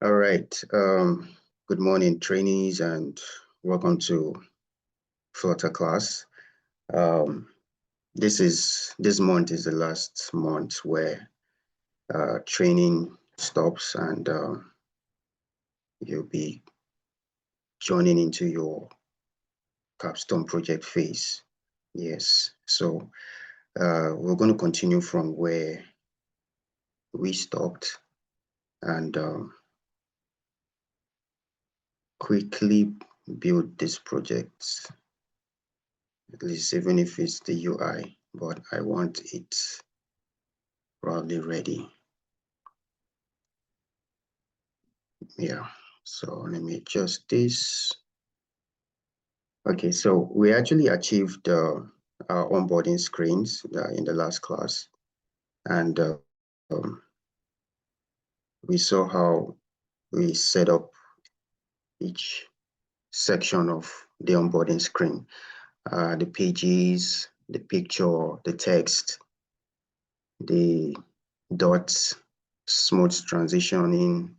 All right. Good morning, trainees, and welcome to Flutter class. This month is the last month where training stops, and you'll be joining into your capstone project phase. Yes. So we're going to continue from where we stopped, and quickly build this project, at least even if it's the UI, but I want it probably ready. Yeah, so let me adjust this. Okay, so we actually achieved our onboarding screens in the last class, and we saw how we set up each section of the onboarding screen, the pages, the picture, the text, the dots, smooth transitioning,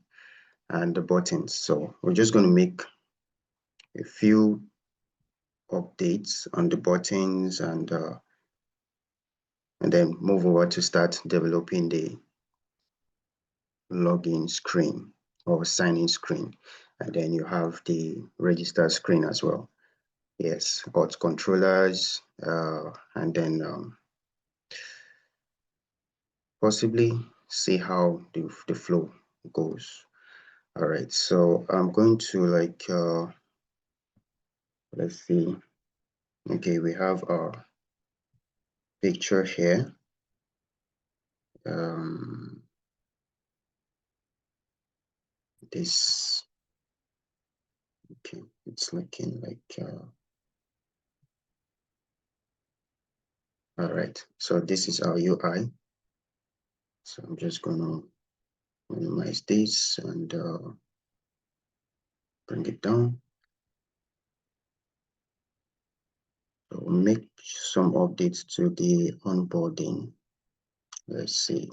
and the buttons. So we're just going to make a few updates on the buttons and then move over to start developing the login screen or sign-in screen. And then you have the register screen as well. Yes, auth controllers, and then possibly see how the flow goes. All right, so I'm going to let's see. Okay, we have our picture here. This, okay, it's looking like, all right, so this is our UI. So I'm just gonna minimize this and bring it down. So we'll make some updates to the onboarding. Let's see.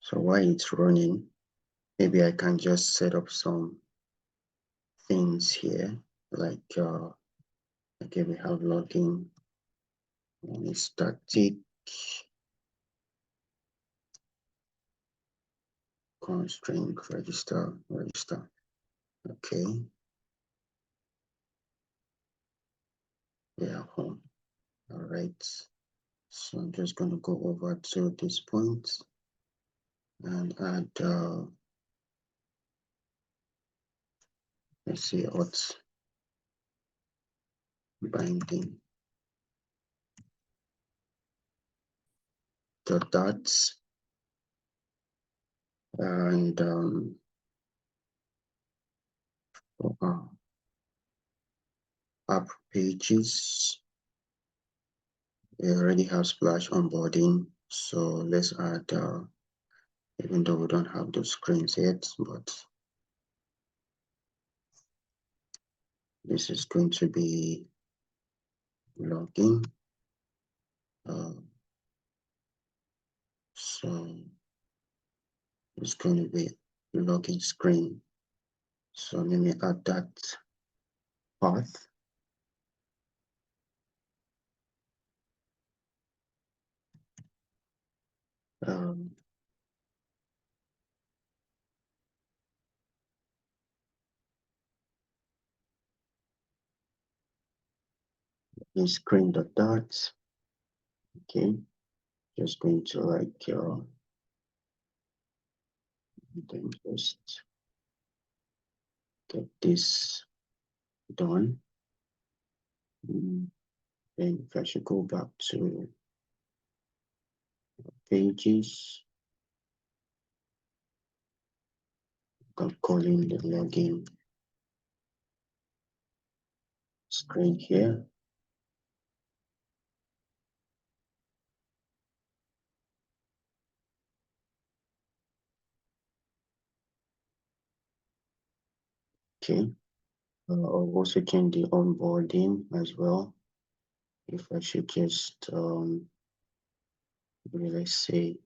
So while it's running, maybe I can just set up some things here, like okay, we have login and it's static constraint register. Okay, yeah, home. All right, so I'm just going to go over to this point and add let's see, auth binding the dots and app pages. We already have splash onboarding, so let's add even though we don't have those screens yet, but this is going to be login. So it's going to be login screen. So let me add that path. In screen the dots. Okay, just going to then just get this done. Then if I should go back to pages, I'm calling the login screen here. Okay. I'll also change the onboarding as well. If I should just, maybe let's say,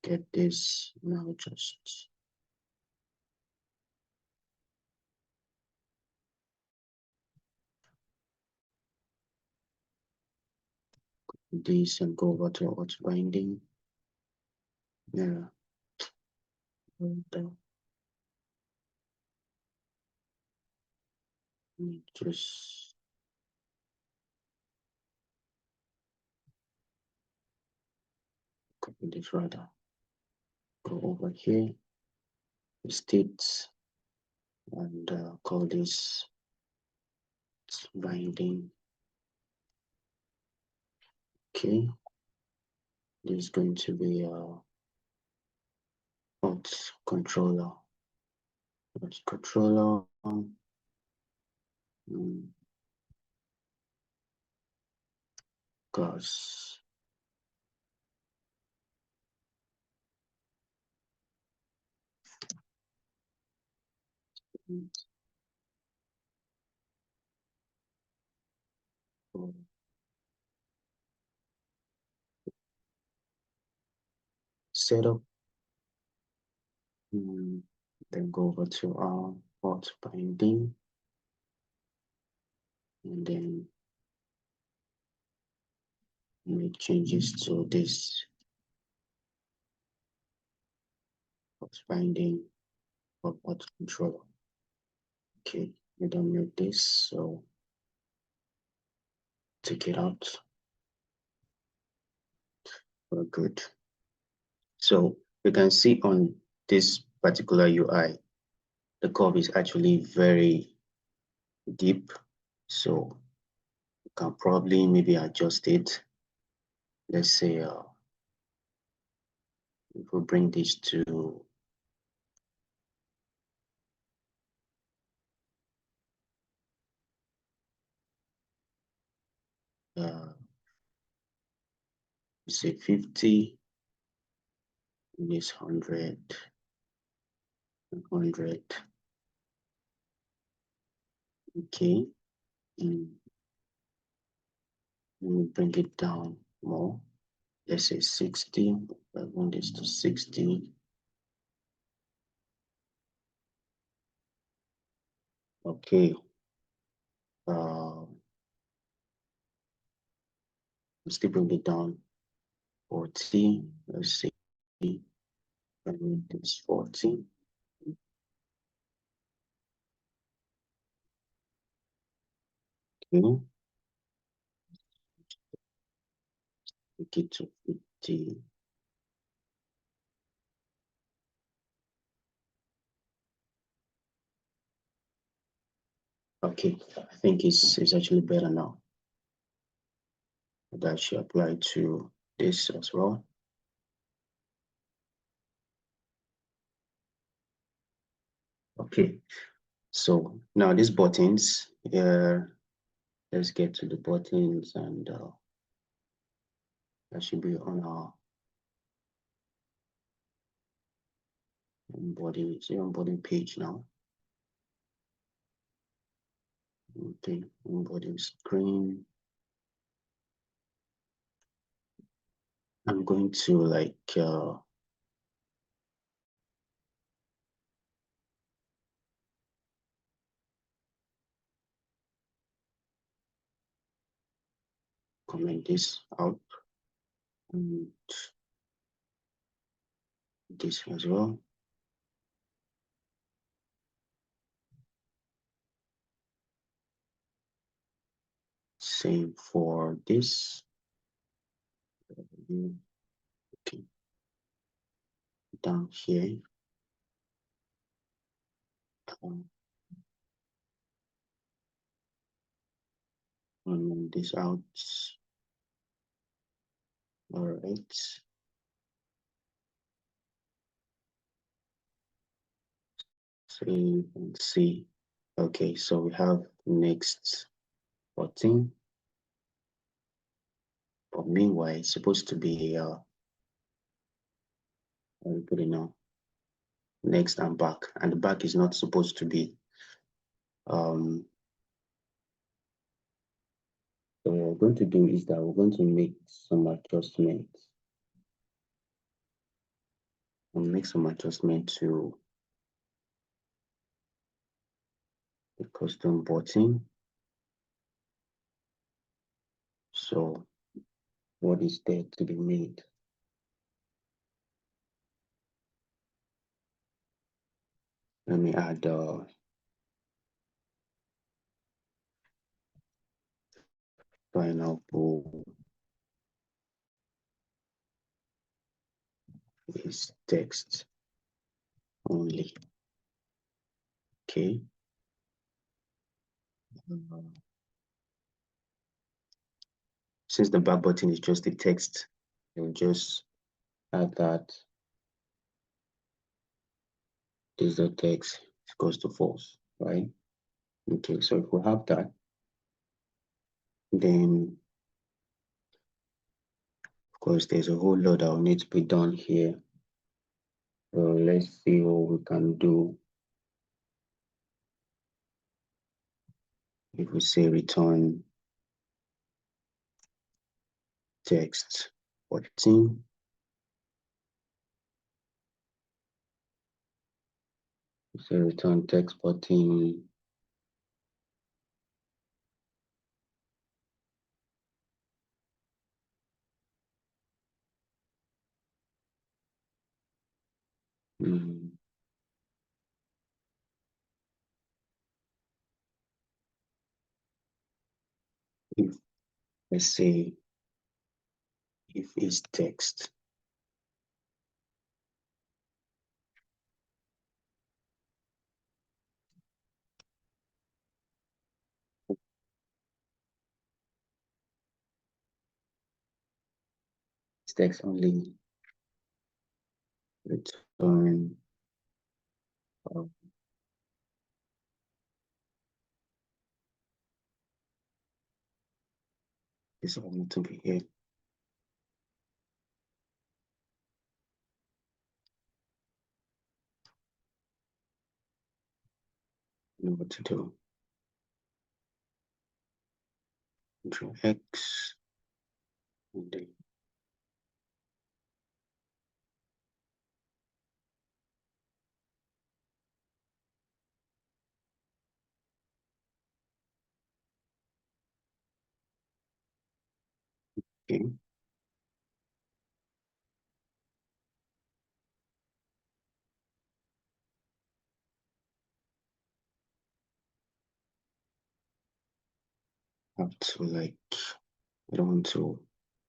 get this now, just this and go over to what's binding. Yeah. And, just copy this rather. Go over here, state, and call this binding. Okay. This is going to be a hot controller. Hot controller. Cars. Setup. Then go over to our hot binding, and then make changes to this hot binding of hot controller. Okay, we don't need this, so take it out. We're good. So you can see on this particular UI, the curve is actually very deep. So you can probably maybe adjust it. Let's say if we bring this to say 50, this 100, 100. Okay, and we bring it down more. Let's say 60. I want this to 60. Okay. Still bring it down 40. Let's see. I need this 40. Okay. Make it to 50. Okay, I think it's actually better now. That should apply to this as well. Okay, so now these buttons, let's get to the buttons, and that should be on our onboarding, onboarding page now. Okay, onboarding screen. I'm going to like comment this out, and this as well. Same for this. Okay. Down here. This out. All right. Save and see. Okay, so we have next button. But meanwhile, it's supposed to be I'll put it now. next and back, and the back is not supposed to be so what we're going to do is that we're going to make some adjustments. We'll make some adjustment to the custom button. So what is there to be made? Let me add pineapple is text only. Okay. Since the back button is just the text, we'll just add that this is the text equals to false, right? Okay, so if we have that, then of course there's a whole lot that will need to be done here. So let's see what we can do. If we say return text 14, say return text 14, if let's say if is text, it's text only, return this all need to be here. Know what to do. Control X, and then okay. Have to like, I don't want to,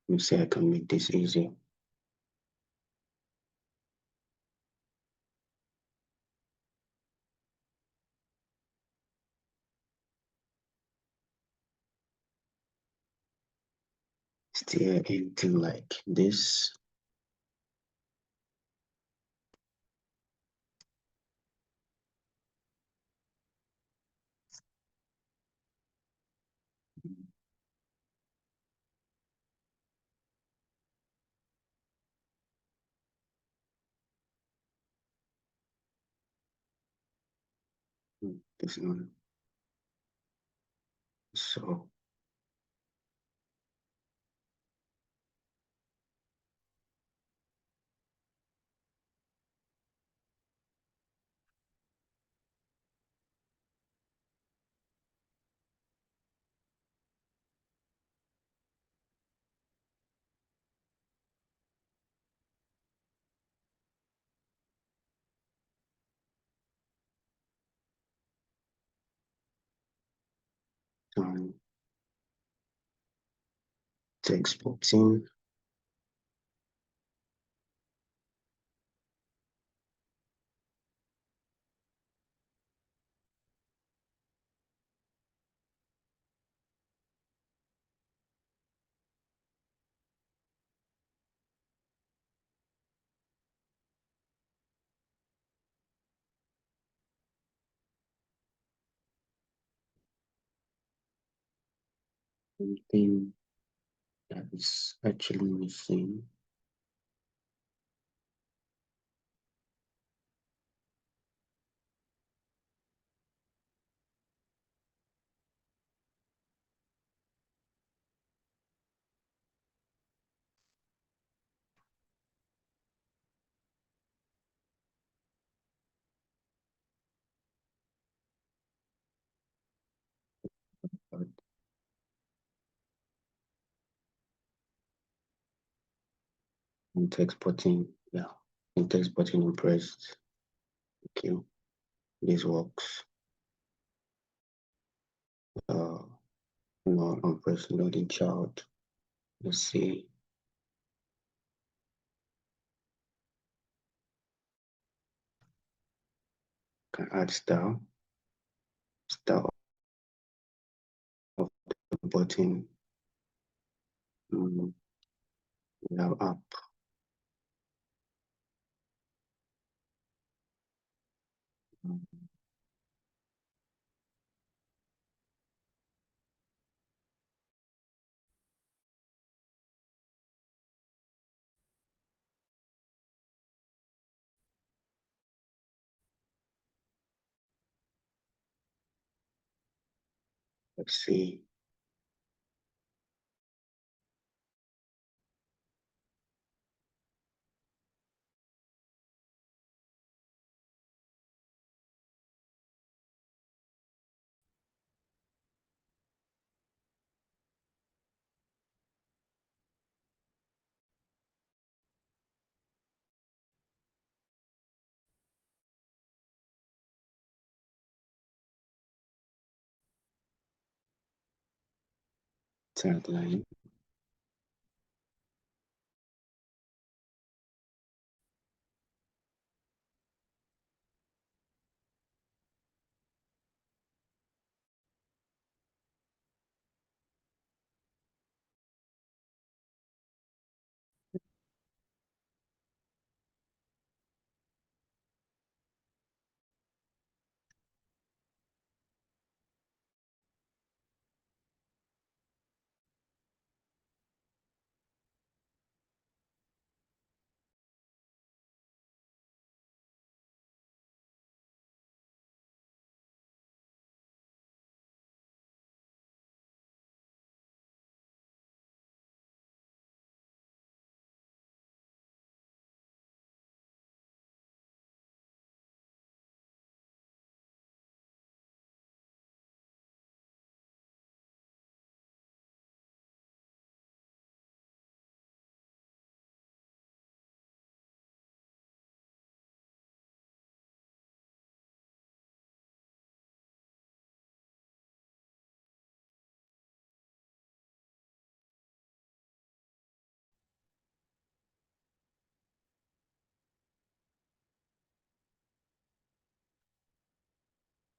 let me say I can make this easier. Still anything like this. This one. So text 14. Something that is actually missing. and exporting. Yeah, and exporting impressed. Okay, this works. I'm pressing loading chart. Let's see. Can add style of the button. We have up. Let's see. Tagline.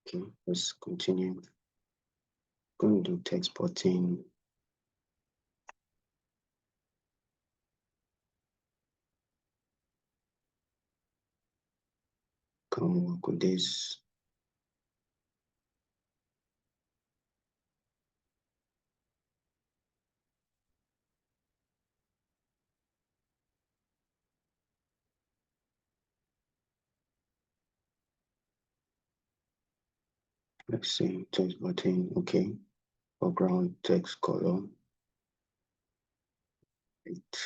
Okay, let's continue. Going to do text button. Come work with this. Let's see, text button. Okay, background text color. Right.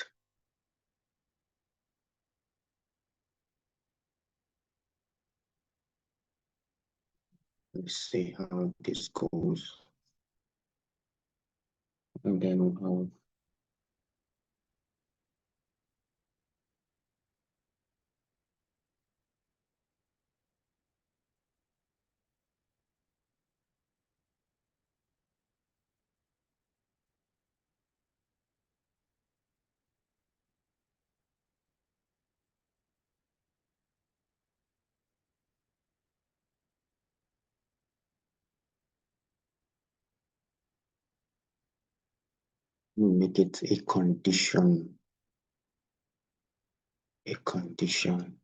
Let's see how this goes. And then we'll have make it a condition. A condition.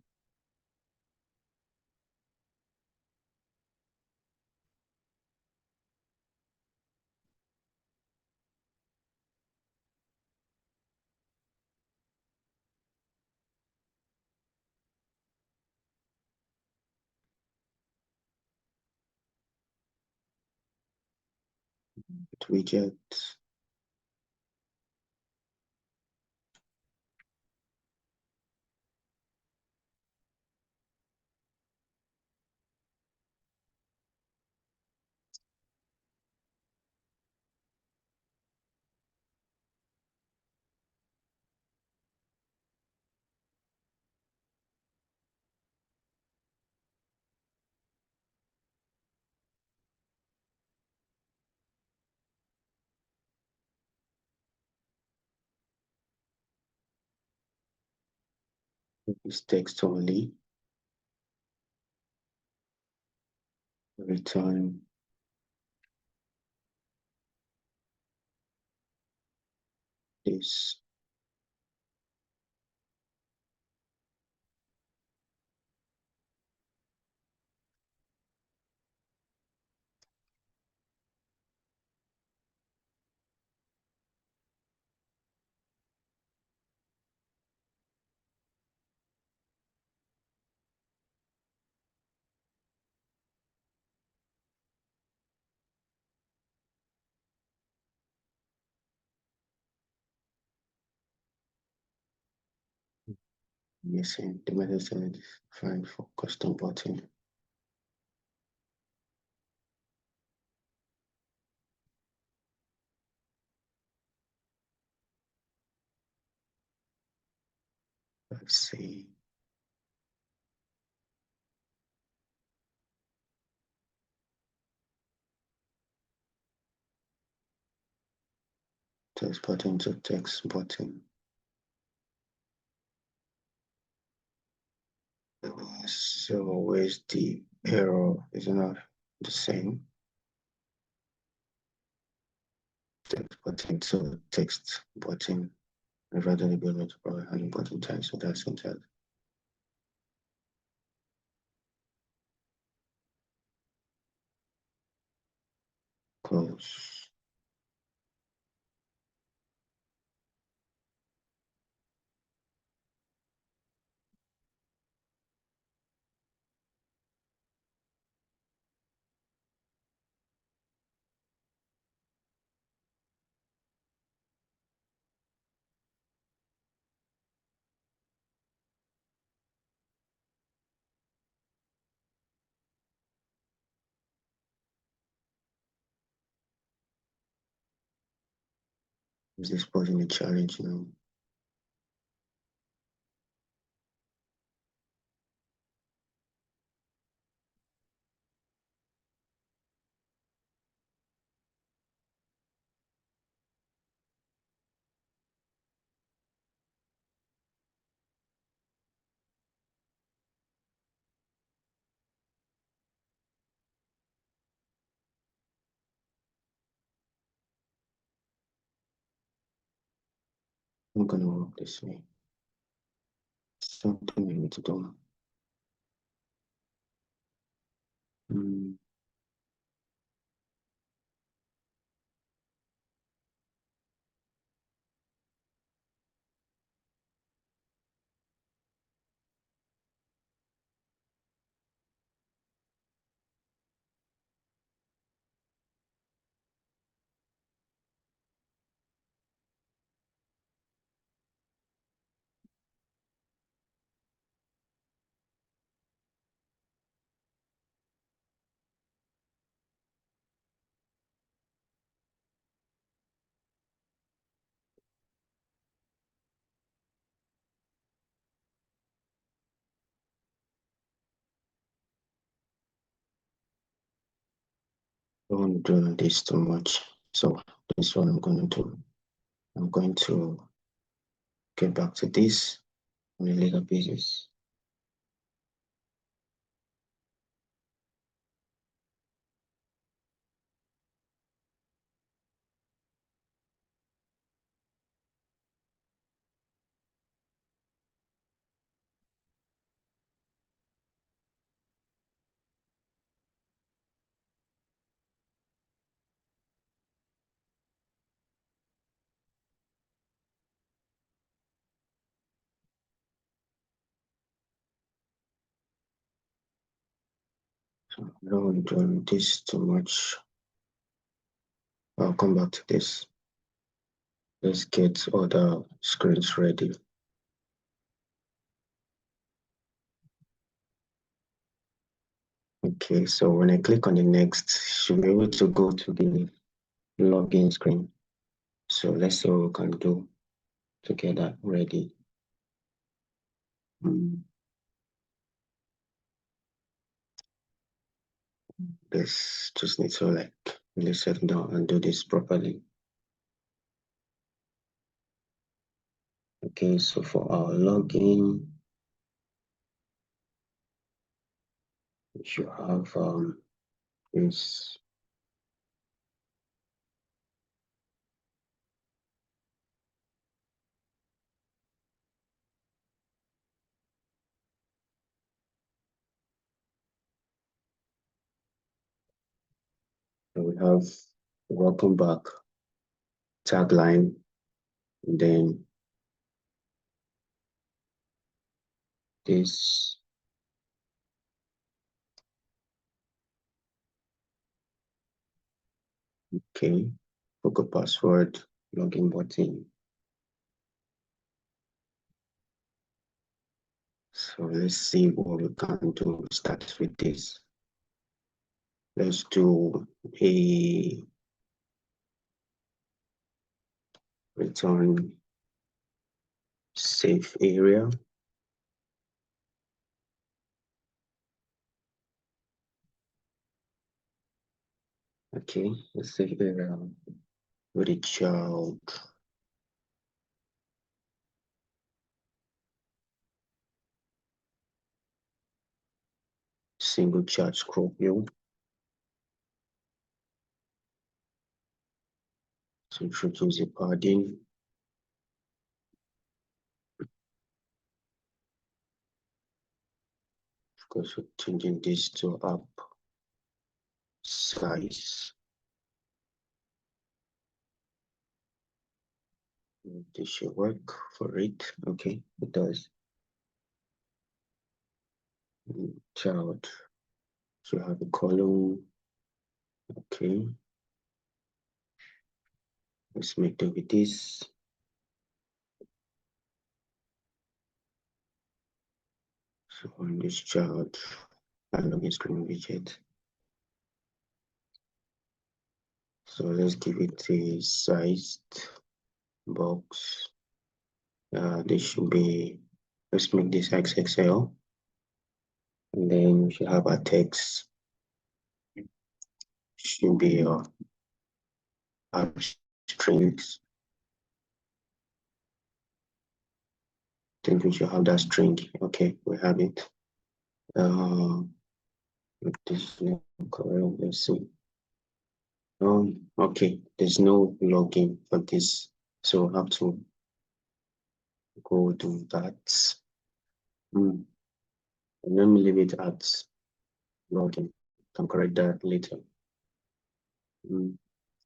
Widget. It's text only. Return this. Missing the method is fine for custom button. Let's see. Text button to text button. So where's the error? Is not the same. Text button to text button. Rather than be able to provide any button type, so that's syntax. Close. Is this posing a challenge now? I'm gonna work this way. Something we need to do. I don't do this too much. So this one I'm going to do. I'm going to get back to this on a later basis. So I don't want to do this too much. I'll come back to this. Let's get other screens ready. Okay, so when I click on the next, should be able to go to the login screen. So let's see what we can do to get that ready. This just need to like really settle down and do this properly. Okay, so for our login, you have this we have welcome back tagline, and then this okay, forgot password, login button. So let's see what we can do. Start with this. Let's do a return safe area. Okay, a safe area with a child. Single chart scroll view. So introduce a padding. Of course, we're changing this to app size. This should work for it. Okay, it does. Child should have a column. Okay, let's make it with this. So on this child, and login screen widget. So let's give it a sized box. This should be, let's make this XXL. And then we should have our text. Should be our strings. I think we should have that string. Okay, we have it. This is correct. Let's see. Okay, there's no login for this, so we'll have to go do that. Let me leave it at login. Can correct that later.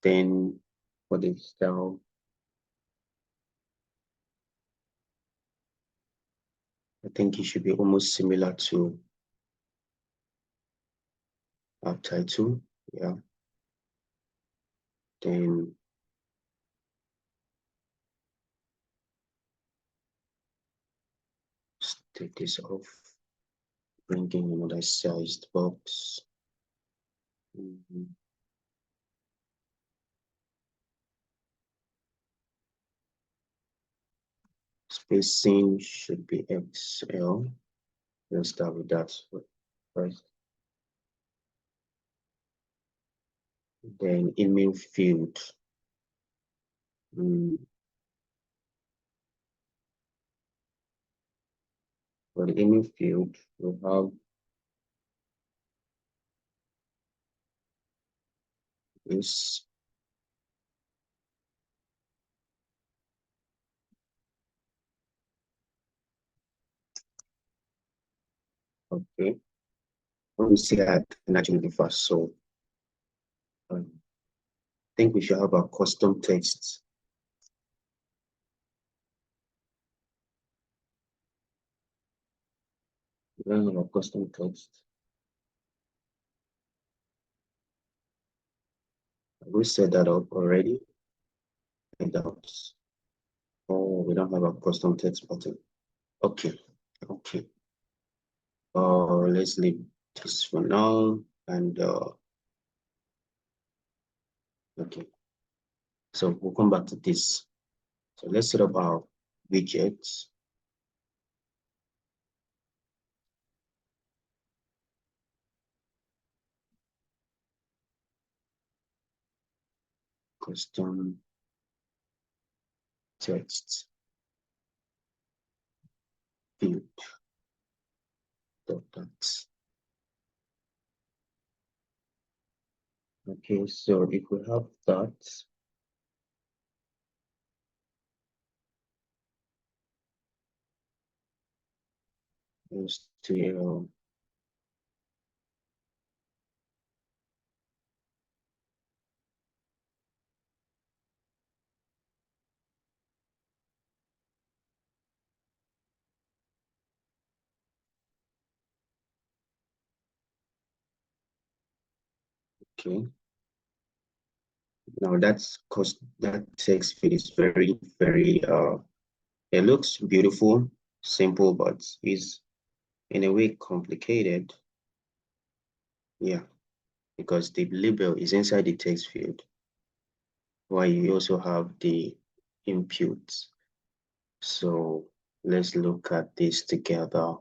Then for the style, I think it should be almost similar to our title. Yeah. Then let's take this off. Bring in another sized box. Spacing should be XL. Let's start with that first. Then email field. For the email field, we have this. Okay. Let me see that and actually be fast. So I think we should have a custom text. We don't have a custom text. We set that up already. And that's, oh, we don't have a custom text button. Okay. Okay. Let's leave this for now. And okay. So we'll come back to this. So let's set up our widgets. Custom text field. That. Okay, so if we have that, still okay. Now that's because that text field is very it looks beautiful, simple, but is in a way complicated. Yeah, because the label is inside the text field, while you also have the inputs. So let's look at this together.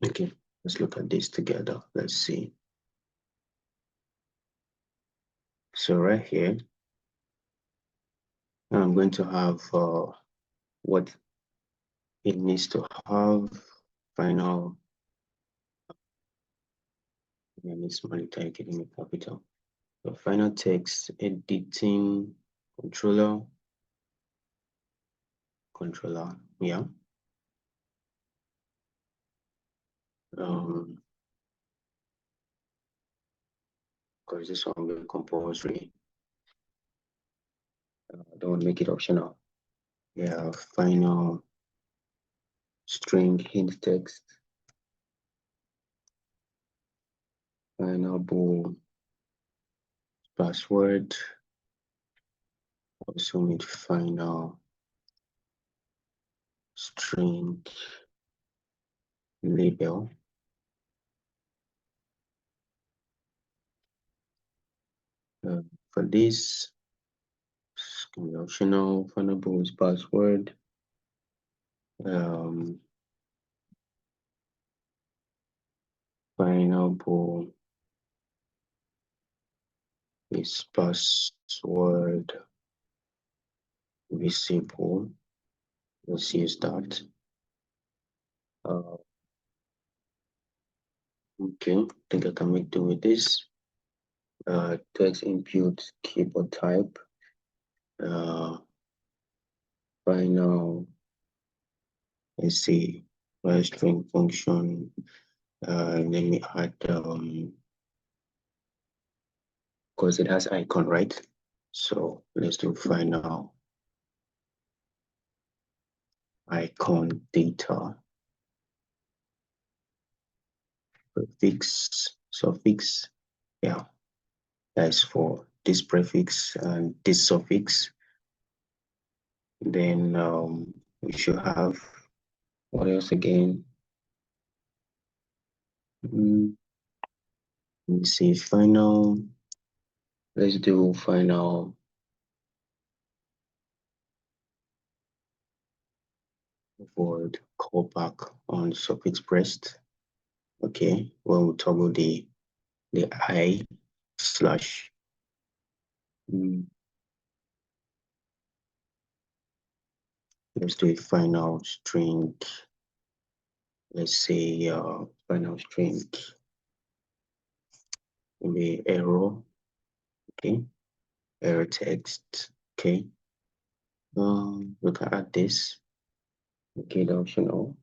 Okay, let's look at this together. Let's see. So right here, I'm going to have what it needs to have. Final, and it's monetary getting capital. The final text editing controller, yeah. Because this one will be compulsory. Don't make it optional. Yeah, final string hint text, final bool password. Also need final string label. For this, optional final bool password. Final bool is password visible. Let's use that. Okay, I think I can make do with this. Text input keyboard type. Final, let's see, string function. Let me add because it has icon, right? So let's do final icon data prefix suffix. Yeah, that's for this prefix and this suffix. Then we should have what else again? Let me see, final. Let's do final void callback on suffix pressed. Okay, when we toggle the I slash. Let's do a final string. Let's say final string maybe error. Okay, error text. Okay, we can add this. Okay, the optional.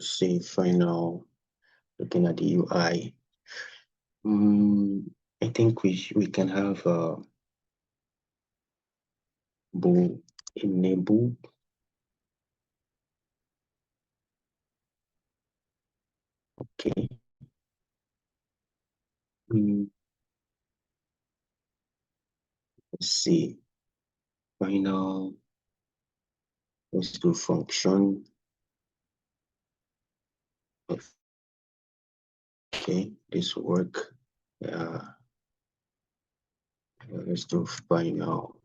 Say final. Looking at the UI. I think we can have bool enable. Okay. Let's see. Final. Let's do function. Okay, this will work. Let's do final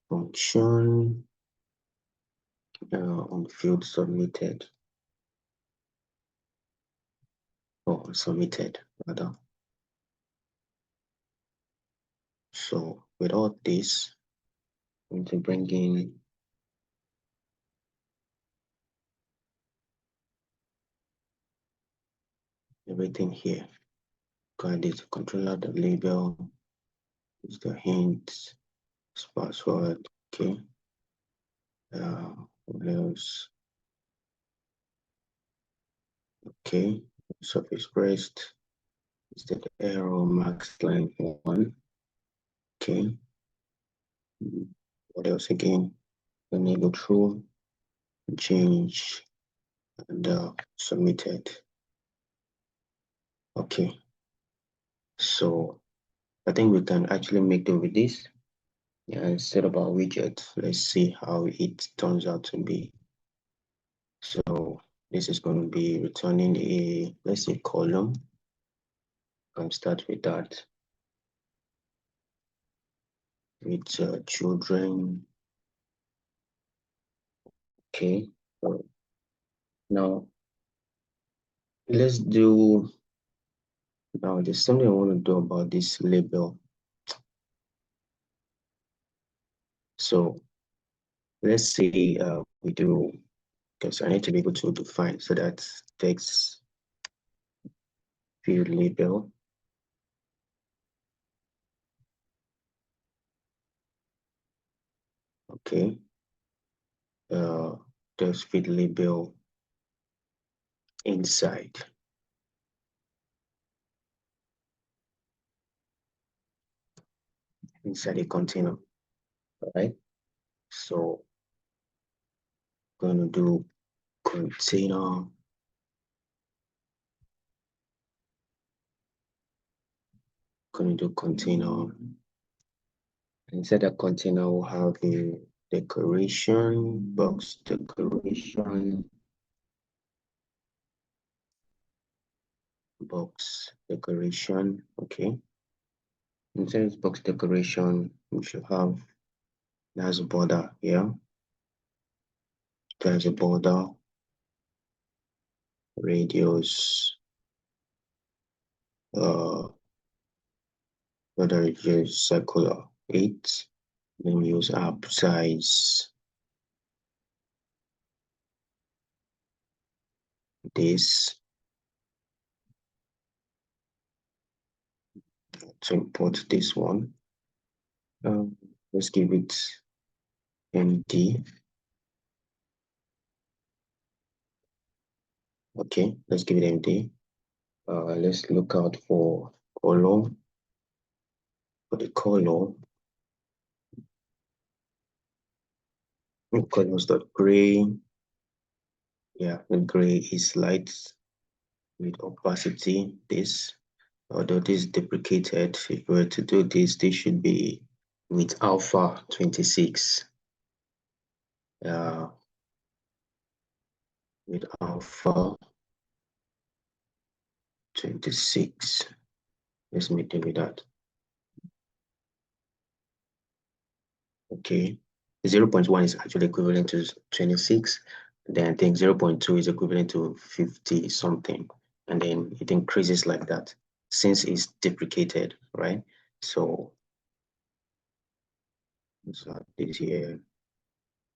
function. on field submitted, or submitted rather. So with all this, I'm going to bring in everything here. Got this controller, the label, is the hint, password, okay. What else? Okay, surface pressed. Is that the arrow max length 1? Okay. What else again? Let me go through, change, and submitted. Okay. So I think we can actually make do with this. Yeah, instead of our widget, let's see how it turns out to be. So this is going to be returning a, let's say, column. I'll start with that. With children. Okay. So now let's do, now there's something I want to do about this label. So let's say we do, because I need to be able to define, so that text field label. Okay. Text field label inside. Inside a container. All right. So going to do container. Going to do container. Inside a container, we'll have a decoration, box decoration, box decoration. Okay. Inside this box decoration, we should have, there's a border here. There's a border, radius, whether it is circular 8. Then use app size this to import this one. Let's give it MD. Okay, let's give it MD. Let's look out for color. For the color, colors dot gray. Yeah, the gray is light with opacity. This, although this is deprecated, if we were to do this, this should be with alpha 26. With alpha 26. Let's make it with that. Okay. 0.1 is actually equivalent to 26. Then I think 0.2 is equivalent to 50 something. And then it increases like that since it's deprecated, right? So let's add this here.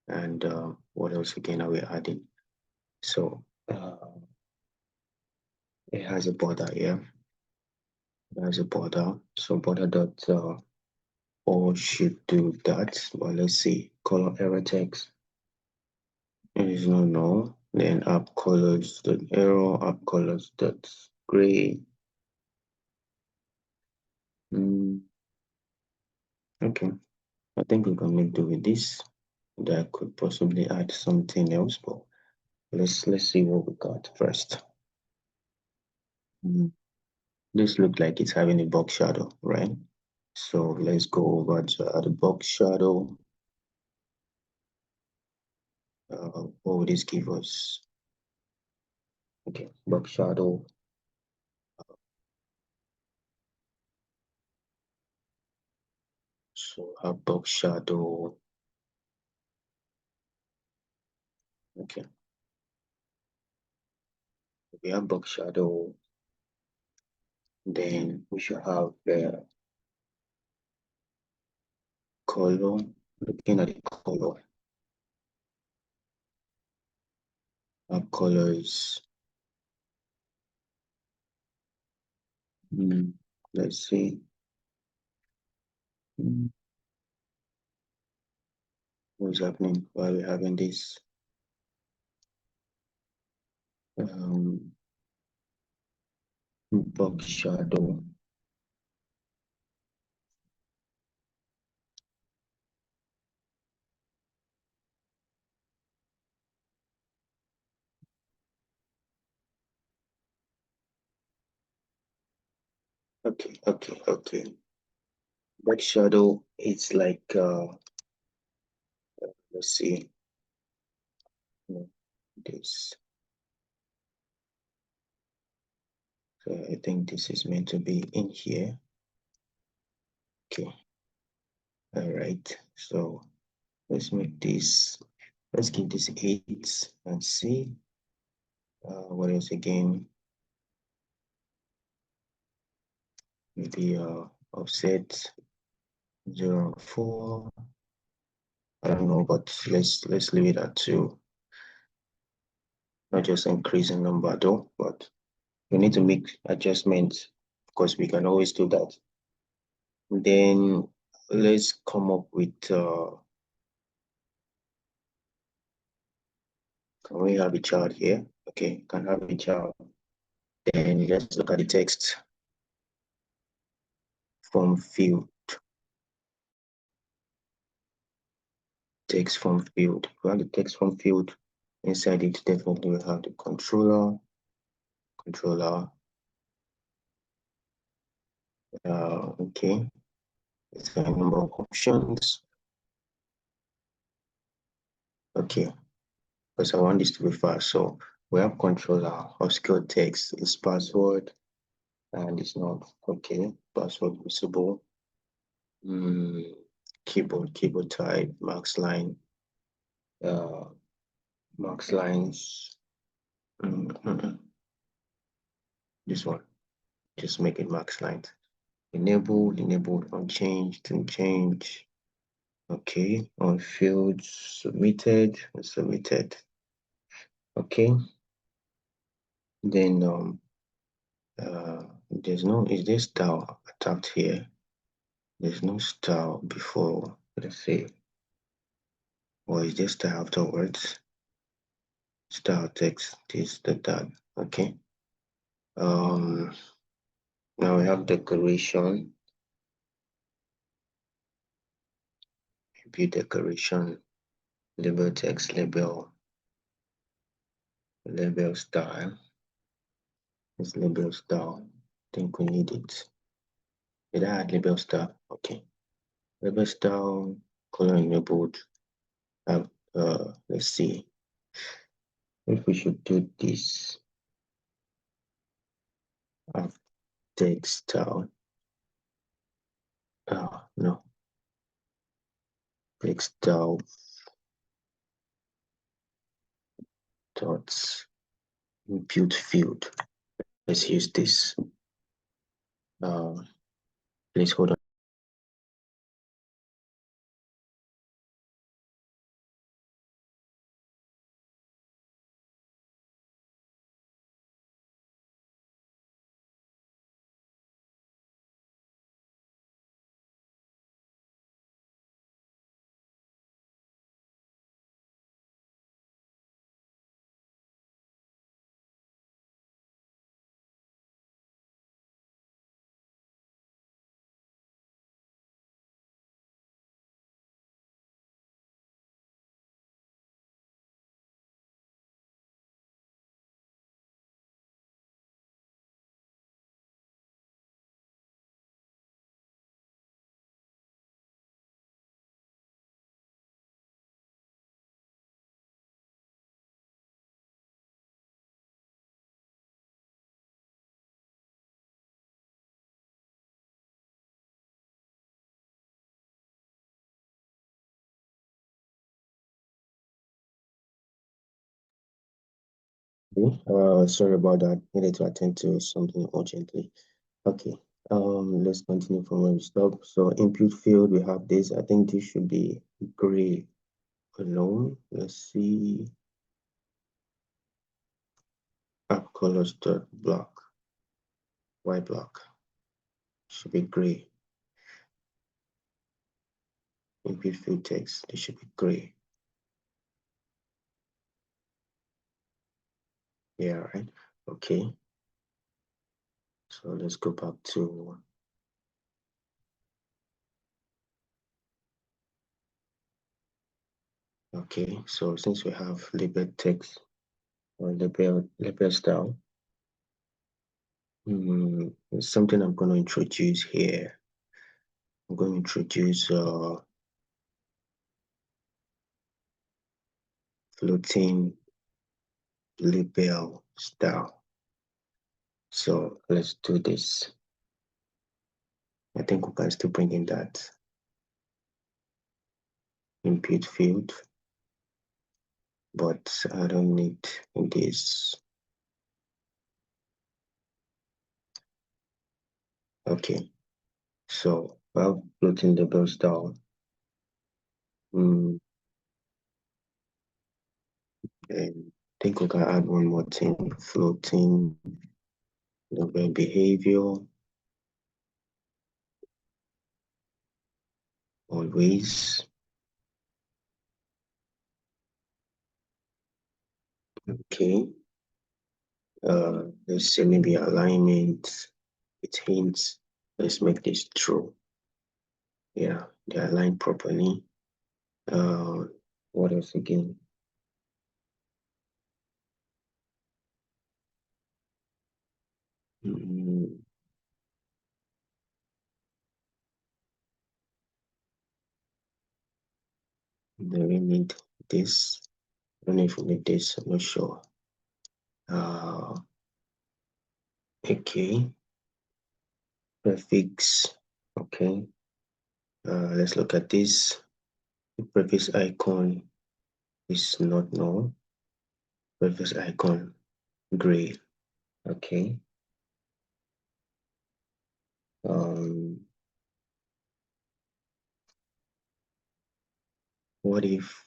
And what else again are we adding? So it has a border here. It has a border. So border dot all should do that. Well, let's see. Color error text. It is not null. Then app colors dot arrow, app colors dot gray. Okay, I think we can make do with this. That could possibly add something else, but let's see what we got first. This looks like it's having a box shadow, right? So let's go over to add a box shadow. What would this give us? Okay, box shadow. So our box shadow. Okay, we have box shadow. Then we should have the color. Looking at the color, our color is let's see. What's happening while we're having this box shadow. Okay. Box shadow, it's like let's see this. So I think this is meant to be in here. Okay. All right. So let's make this. Let's give this 8 and see. What else again? Maybe offset 0.4. I don't know, but let's leave it at 2. Not just increasing number though, but we need to make adjustments. Of course, we can always do that. Then let's come up with can we have a chart here? Okay, can have a chart. Then let's look at the text form field. Text form field. We have the text form field. Inside it, definitely we have the controller. Okay. It's a number of options. Okay, because I want this to be fast. So we have controller, obscure text, is password, and it's not okay. Password visible. Keyboard type, max line, max lines. This one, just make it max lines. Enabled, unchanged, change. Okay, on fields, submitted. Okay. Then is there style attached here? There's no style before, let's say, or is there style afterwards? Style text, this, that. Okay. Now we have decoration. View decoration, label text, label style. This label style. I think we need it. Did I add label style? Okay. Label style, color enabled. Let's see if we should do this. Text style. No. Text style dots input field. Let's use this. Please hold on. Sorry about that. Needed to attend to something urgently. Okay. Let's continue from where we stopped. So input field, we have this. I think this should be gray alone. Let's see. App colors dot block. White block should be gray. Input field text, they should be gray. Yeah, right. Okay. So let's go back to okay. So since we have label text or label style, it's something I'm going to introduce here. I'm going to introduce floating label style. So let's do this. I think we can still bring in that input field, but I don't need this. Okay, so while floating label style, and I think we can add one more thing, floating label behavior, always. Okay, let's say maybe alignment with hints. Let's make this true. Yeah, they align properly. What else again? Mm, do we need this? I don't know if we need this, I'm not sure. Okay, prefix. Okay, let's look at this. The prefix icon is not null. Prefix icon gray. Okay. What if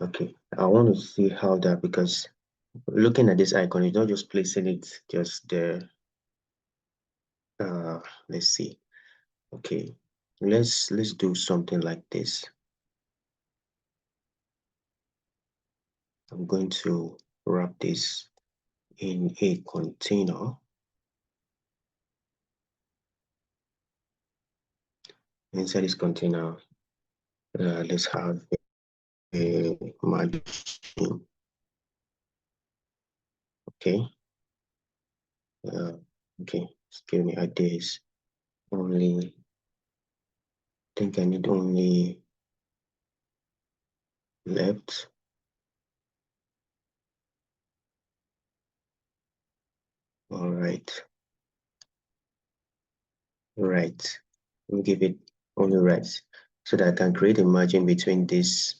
okay, I want to see how that, because looking at this icon, you're not just placing it just there. Let's see. Okay, let's do something like this. I'm going to wrap this in a container. Inside this container, let's have a margin. Okay. Okay, just give me ideas. Only, I think I need only left. All right. Right. We'll give it only right so that I can create a margin between this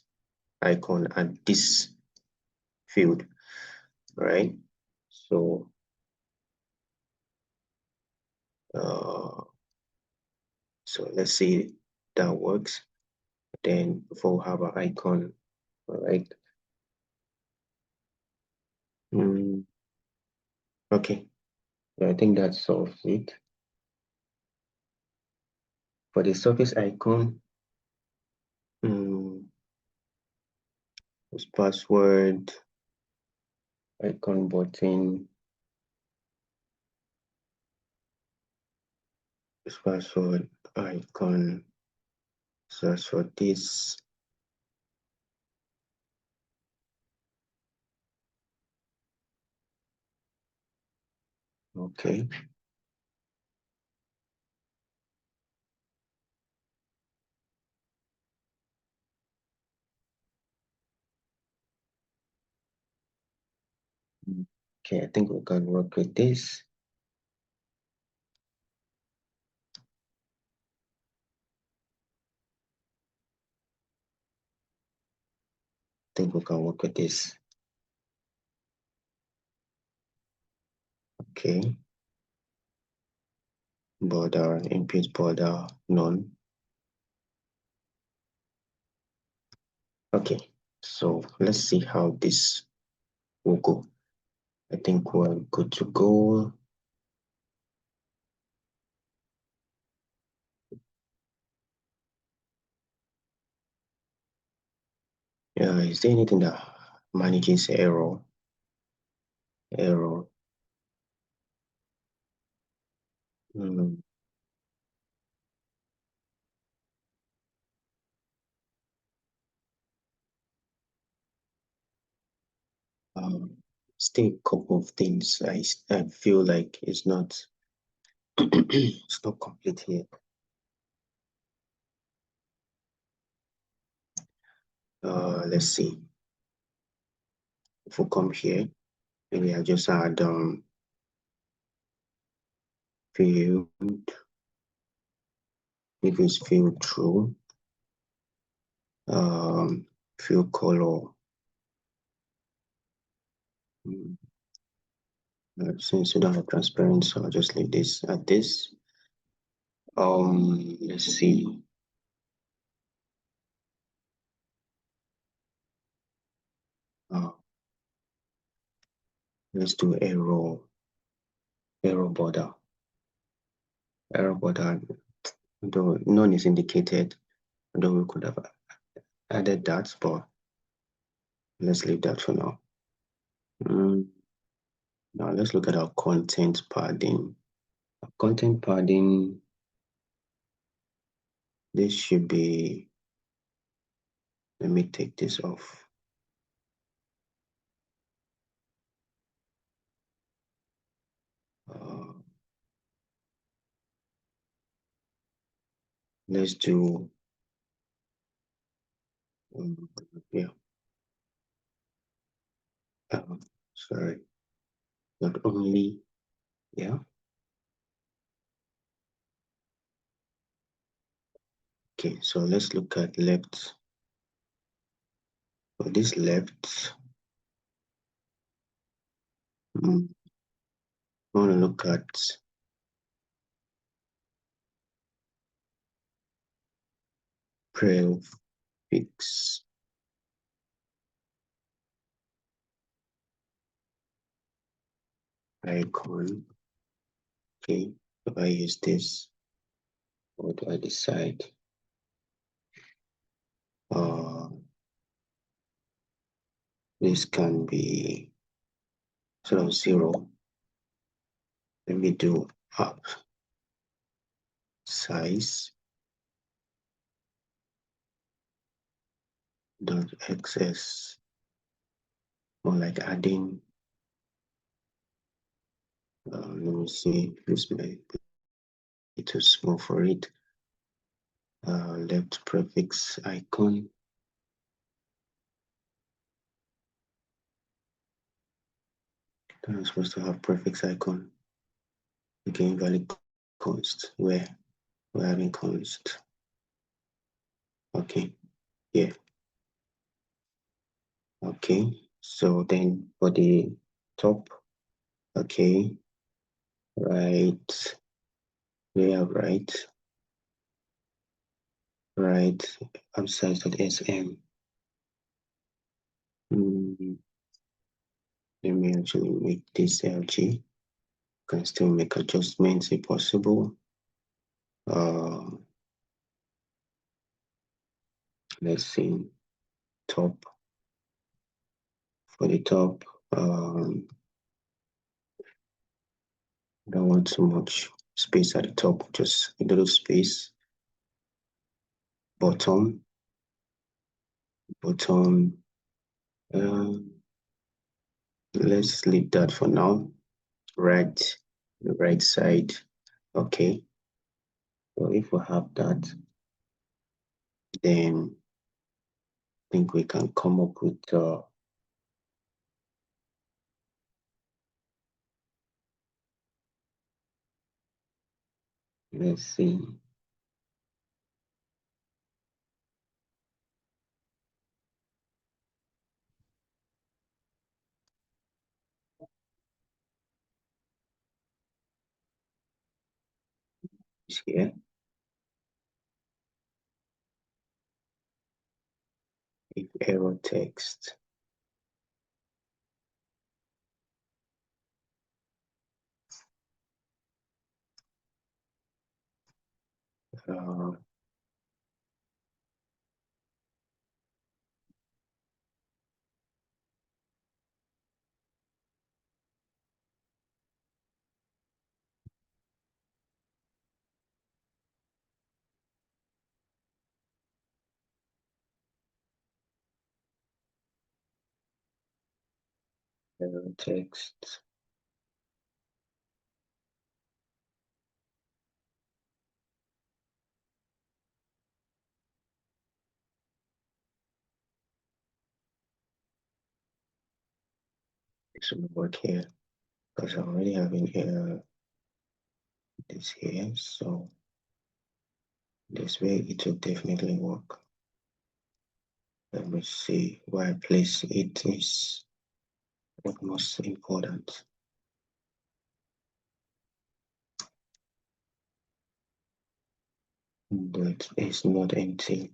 icon and this field. All right. So so let's see that works. Then before we have our icon, all right. Okay. So I think that solves it. For the surface icon, this password, icon button, this password, icon, search for this. Okay. Okay, I think we can work with this. think we can work with this. Okay. Border, input border, none. Okay, so let's see how this will go. I think we're good to go. Yeah, is there anything that manages error? Error. Still a couple of things I feel like it's not it's not complete here. Let's see. If we come here, maybe I just add field, if it's field true, field color. Since we don't have transparency, I'll just leave this at this. Let's see. Let's do error border. Error border, though none is indicated, though we could have added that, but let's leave that for now. Now let's look at our content padding. Content padding, this should be, let me take this off. Let's do, yeah. Sorry, not only, yeah. Okay, so let's look at left. For this left, I want to look at prefix. Icon. Okay, if I use this, what do I decide? This can be sort of 0. Let me do up size dot xs, or like adding. Let me see. This may be too small for it. Left prefix icon. I'm supposed to have prefix icon. Again, valid const. Where we're having const. Okay, yeah. Okay, so then for the top, okay, right, we have right upsize.sm. Let me actually make this LG. Can still make adjustments if possible. Let's see, top. For the top, don't want too much space at the top, just a little space. Bottom, let's leave that for now. Right, the right side, okay. So if we have that, then I think we can come up with let's see. here. If error text. Error text. This will work here because I already have in here this here, so this way it will definitely work. Let me see where I place it is what most important. But it's not empty.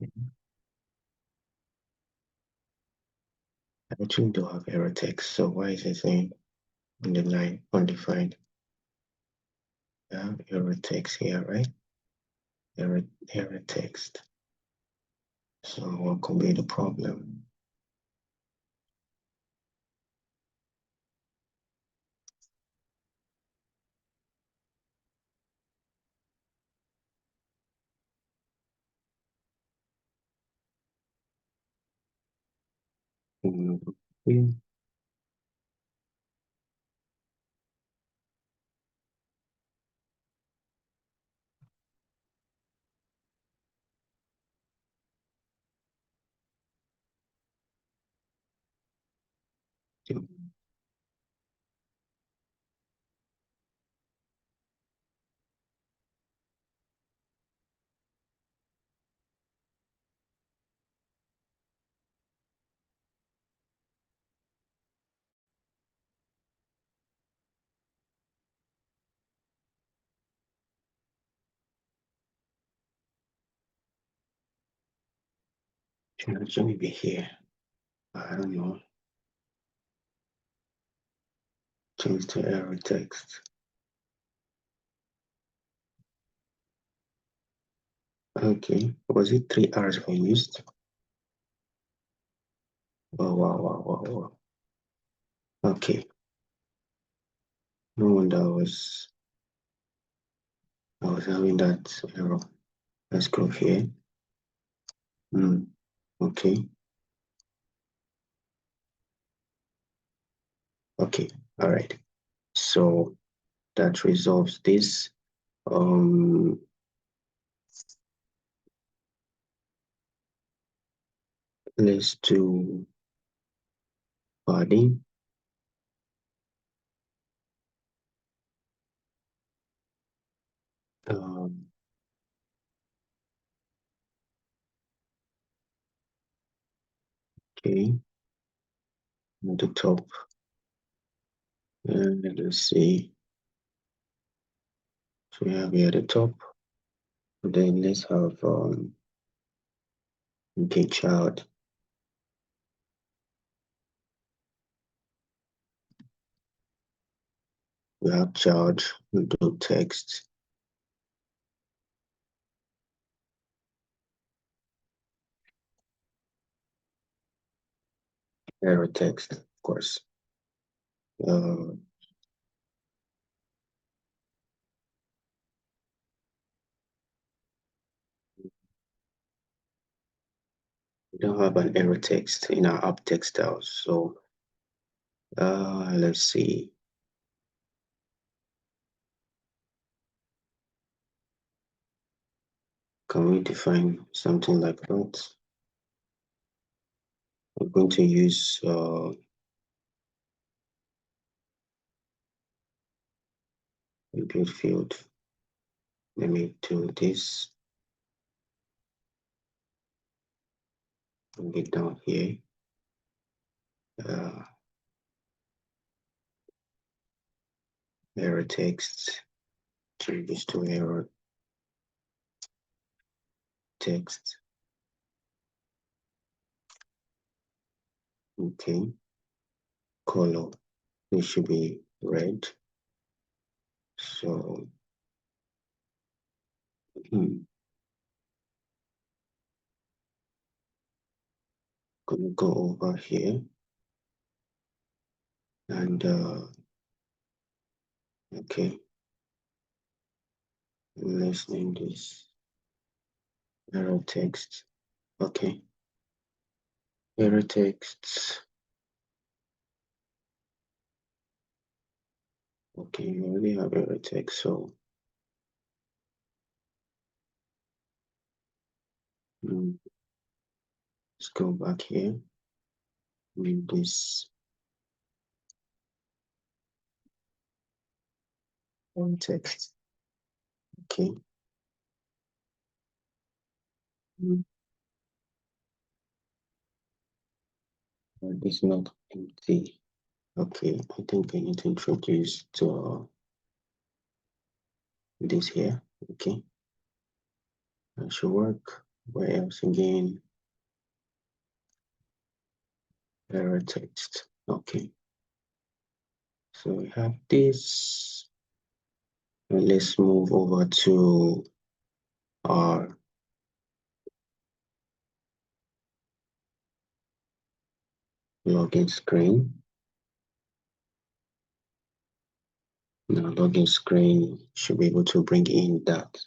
I actually do have error text, so why is it saying in the line undefined? I have error text here, right? Error text. So what could be the problem? Mm, Should actually be here. I don't know. Change to error text. Okay, was it 3 hours I used? Oh, wow. Okay, no wonder I was having that error. Let's go here. Okay, okay, all right. So that resolves this. Let's do padding. Um, okay, at the top. And let's see. So we have here at the top. Then let's have okay, child. We have child, we do text. Error text, of course. We don't have an error text in our app text styles. So let's see. Can we define something like that? We're going to use input field. Let me do this. Bring it down here. error text, change this to error text. Okay, color, it should be red. So gonna go over here and okay, let's name this error text. Okay, error text. Okay, you already have error text, so let's go back here. Name this text. Okay. It's not empty. Okay, I think I need to introduce to this here. Okay, that should work. Where else again? Error text. Okay, so we have this. And let's move over to our login screen. Now, login screen should be able to bring in that.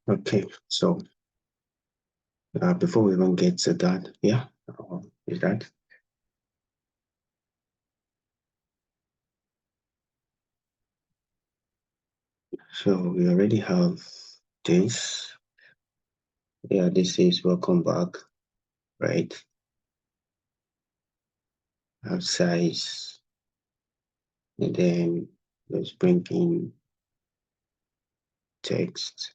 Okay, so before we even get to that, yeah, is that? So we already have this. Yeah, this is welcome back, right? Have size, and then let's bring in text.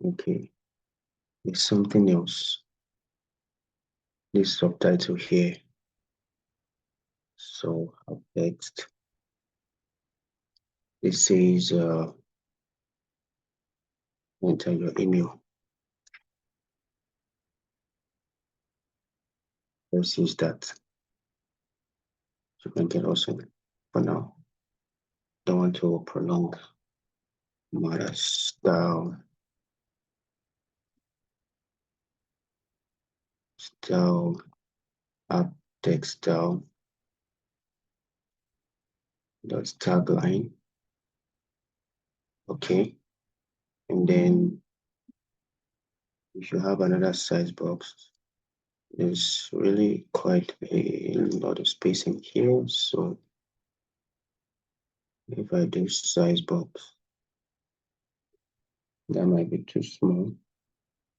Okay, there's something else. This subtitle here. So have text. This says enter your email. Let's use that. You can get also for now. Don't want to prolong my style app text style dot tagline. Okay, and then if you have another size box, there's really quite a lot of spacing here. So if I do size box, that might be too small.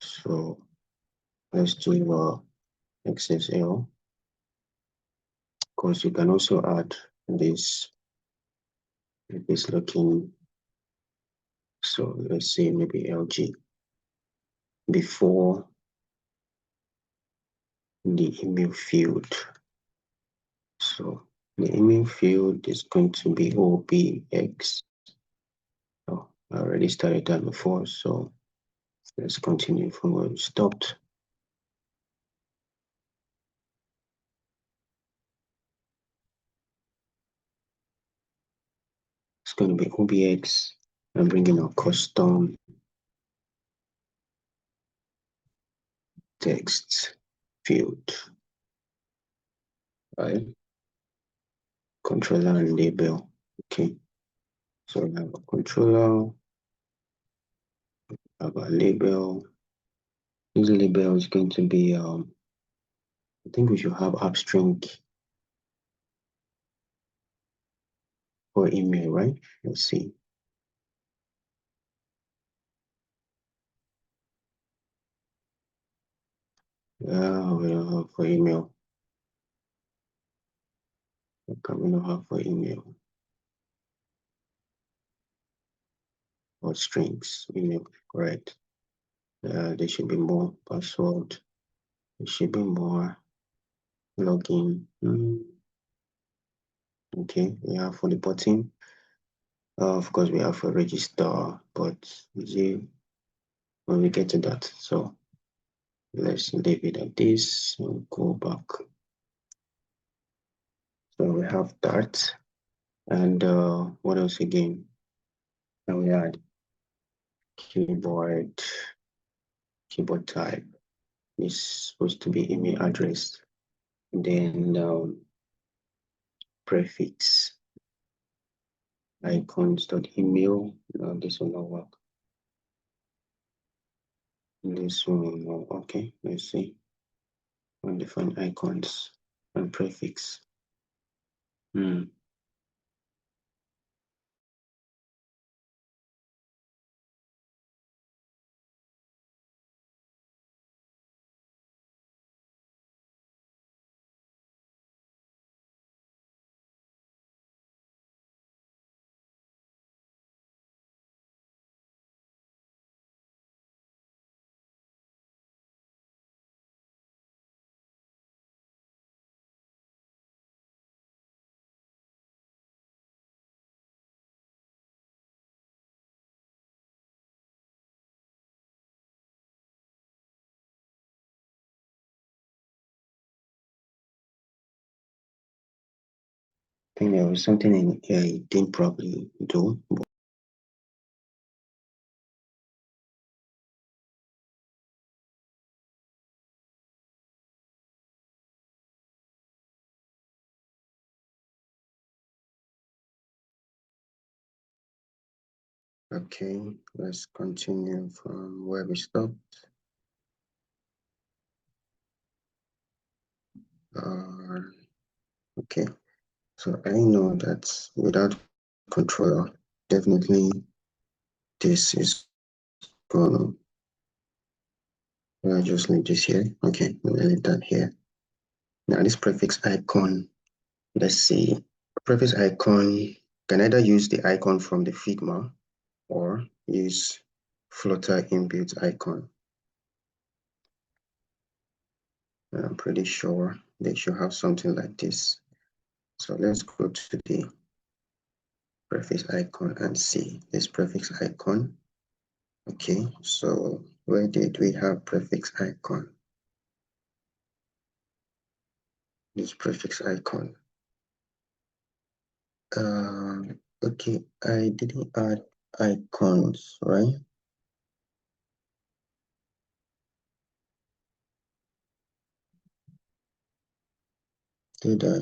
So let's do XSL. Of course, you can also add this looking. So let's say maybe LG before the email field. So the email field is going to be OBX. Oh, I already started that before, so let's continue from where we stopped. It's going to be OBX. I'm bringing a custom text field, right? Controller and label. Okay. So we have a controller, have a label. This label is going to be, I think we should have app string for email, right? Let's see. We don't have for email. What can we not have for email? strings, email, correct. There should be more password. There should be more login. Okay, we have for the button. Of course, we have a register, but see when we get to that. So let's leave it at this and go back. So we have that. And what else again? And we had keyboard type is supposed to be email address. Then prefix icons.email. This will not work. This one, okay, let's see. Undefined icons and prefix. I think there was something in here I didn't probably do. Okay, let's continue from where we stopped. Okay, so I know that without controller, definitely this is gonna, I'll just leave this here. Okay, we'll leave that here. Now this prefix icon, let's see. Prefix icon can either use the icon from the Figma or use Flutter inbuilt icon. I'm pretty sure they should have something like this. So let's go to the prefix icon and see this prefix icon. Okay, so where did we have prefix icon? This prefix icon. Okay, I didn't add icons, right? Did I?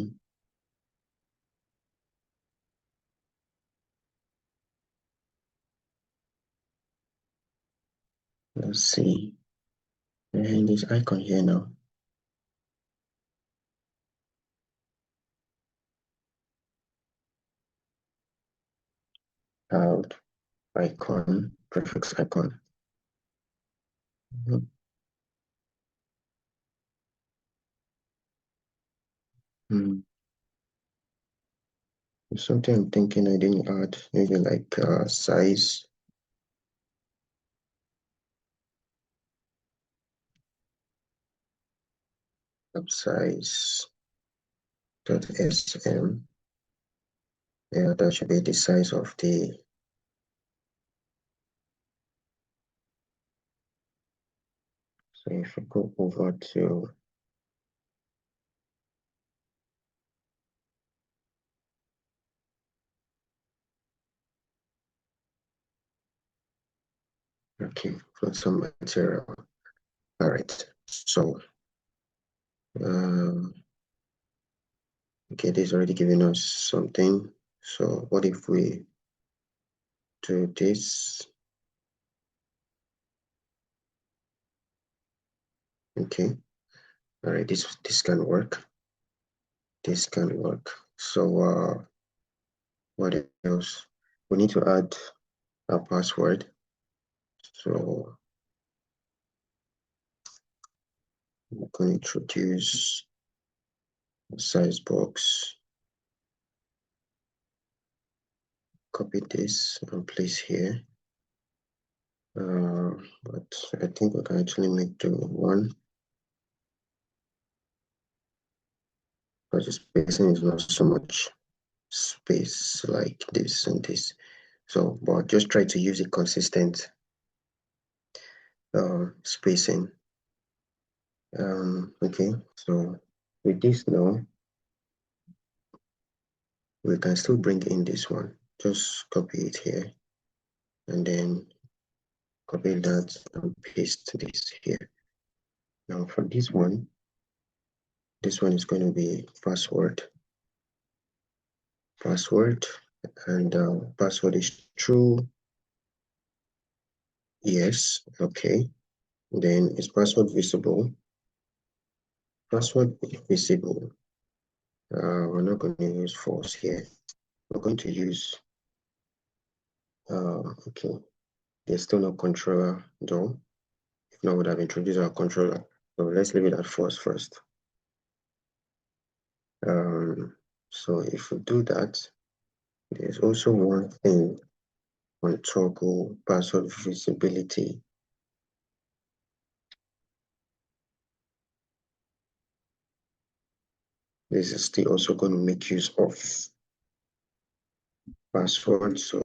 Let's see. And this icon here now. Out icon, prefix icon. Something I'm thinking I didn't add, maybe like size. Size dot sm. Yeah, that should be the size of the. So if we go over to okay, for some material. All right. So okay, this is already giving us something. So what if we do this? Okay. All right, this can work. This can work. So what else? We need to add a password. So I'm going to introduce a size box. Copy this and place here. but I think we can actually make the one, because the spacing is not so much space like this and this. So, but just try to use a consistent spacing. Okay, so with this now, we can still bring in this one. Just copy it here, and then copy that and paste this here. Now for this one is going to be password, and password is true. Yes, okay. Then is password visible? Password visible. We're not going to use false here. We're going to use, okay, there's still no controller though. If not, would have introduced our controller. So let's leave it at false first. So if we do that, there's also one thing on toggle password visibility. This is still also going to make use of password. So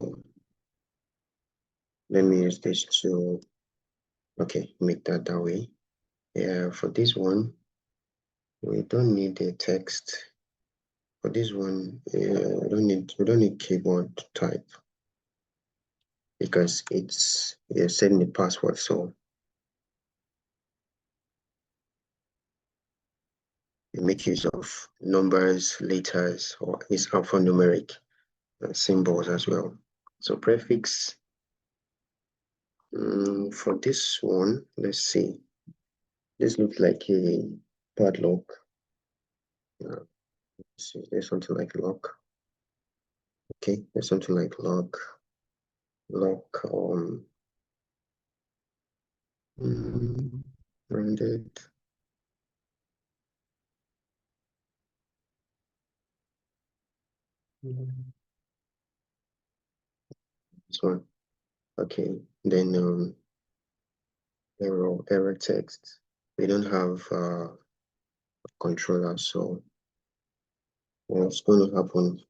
let me use this to, okay, make that way. Yeah, for this one, we don't need a text. For this one, we don't need keyboard type, because you're setting the password. So you make use of numbers, letters, or is alphanumeric symbols as well. So prefix, for this one, let's see. This looks like a padlock. See, there's something like lock. Okay, there's something like lock. Rounded. This one. Okay, then error text. We don't have controller, so what's going to happen?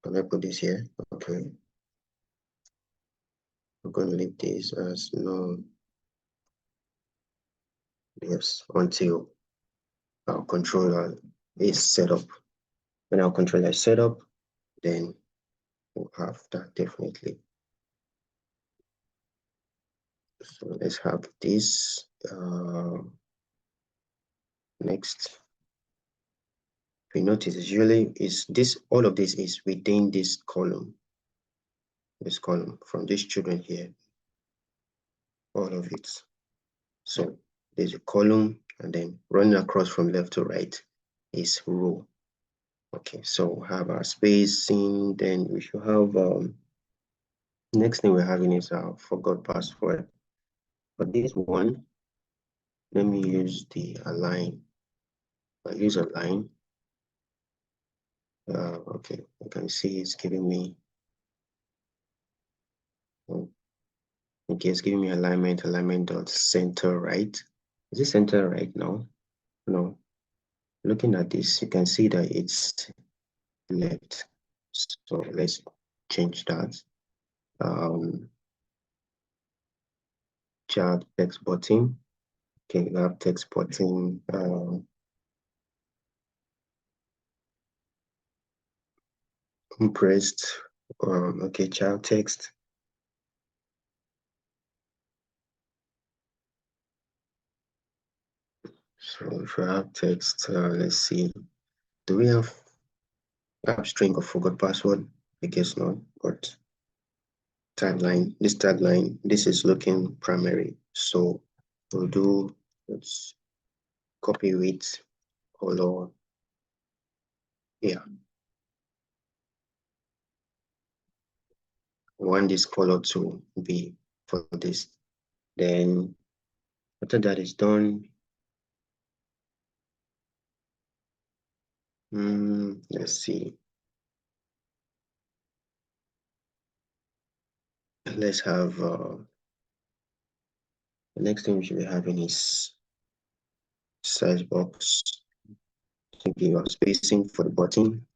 Can I put this here? Okay, I'm going to leave this as no. Yes, until our controller is set up. When our controller is set up, then we'll have that definitely. So let's have this next. If you notice, usually is this, all of this is within this column from these children here, all of it. So there's a column, and then running across from left to right is row. Okay, so we have our spacing, then we should have next thing we're having is our forgot password. For this one, let me use the align. I use align. Okay, you can see it's giving me, okay, it's giving me alignment dot center right. Is it center right now? No. Looking at this, you can see that it's left. So let's change that. Child text button. Okay, we have text button. Compressed. Okay, child text. So if we have text, let's see. Do we have string of forgot password? I guess not, but tagline, this is looking primary. So we'll do, let's copy width, color. Yeah. We want this color to be for this. Then after that is done, let's see. Let's have The next thing we should be having is size box to give us spacing for the button.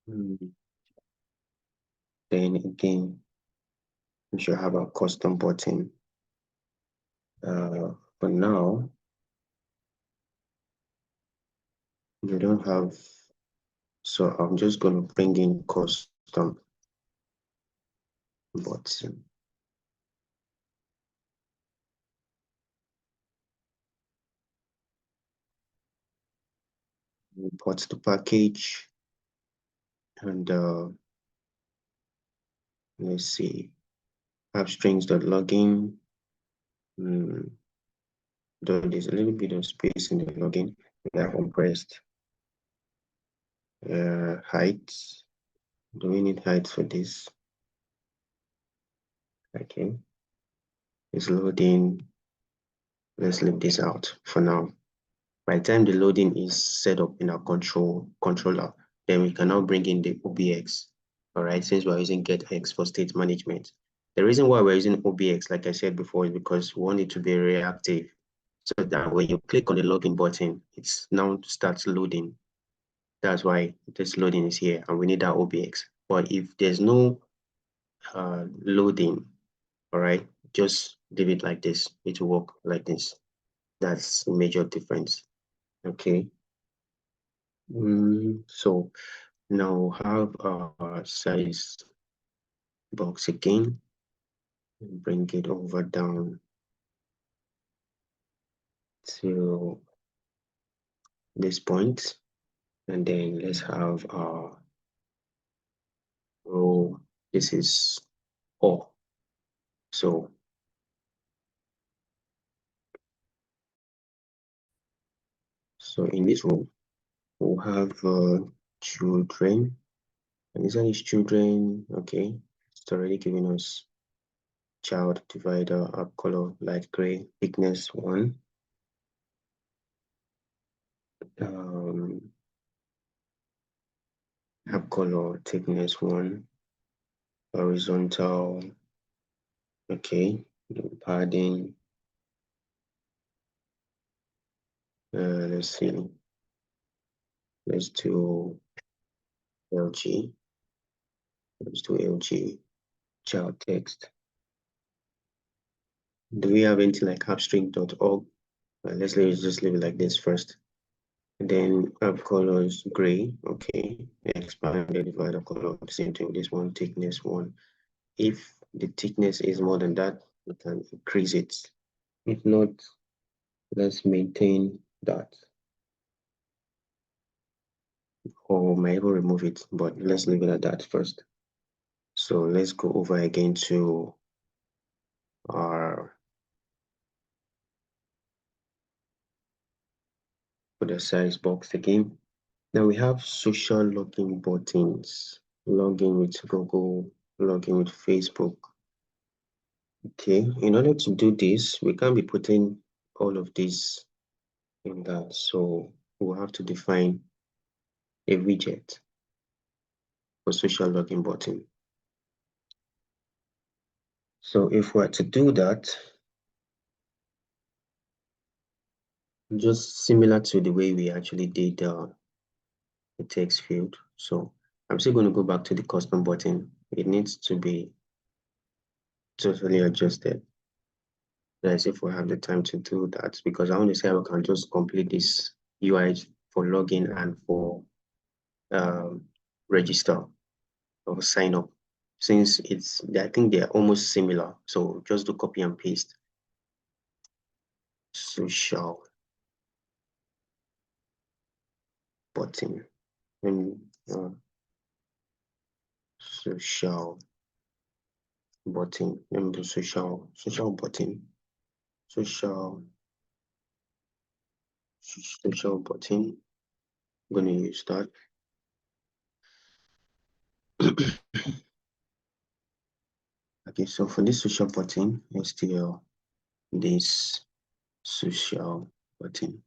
Then again, we should have a custom button. For now, we don't have, so I'm just going to bring in custom button. Import the package, and let's see, have strings.login. Though there's a little bit of space in the login, we have compressed. Height. Do we need height for this? Okay. It's loading. Let's leave this out for now. By the time the loading is set up in our controller, then we can now bring in the OBX. All right, since we're using getX for state management. The reason why we're using OBX, like I said before, is because we want it to be reactive. So that when you click on the login button, it's now starts loading. That's why this loading is here, and we need that OBX. But if there's no loading, all right, just leave it like this. It will work like this. That's a major difference. Okay. So now have our size box again. Bring it over down to this point, and then let's have our row. This is all. So in this row, we'll have children, and these are his children. Okay, it's already giving us child divider, up color light gray, thickness 1. Up color thickness 1, horizontal. Okay, padding. Let's see. Let's do LG. Let's do LG. Child text. Do we have anything like appstring.org? Let's just leave it like this first. And then app colors gray. Okay. Expanded divider color. Same thing with this one. Thickness 1. If the thickness is more than that, we can increase it. If not, let's maintain that. Or might even remove it, but let's leave it at that first. So let's go over again to our for the size box again. Now we have social login buttons, login with Google, login with Facebook. Okay, in order to do this, we can't be putting all of this in that. So we'll have to define a widget for social login button. So if we're to do that, just similar to the way we actually did the text field. So I'm still going to go back to the custom button. It needs to be totally adjusted. As if we have the time to do that, because I want to say I can just complete this UI for login and for register or sign up, since I think they're almost similar. So just do copy and paste. Social button and social button. Let me do social button. Social button. I'm going to use that. Okay, so for this social button, still this social button,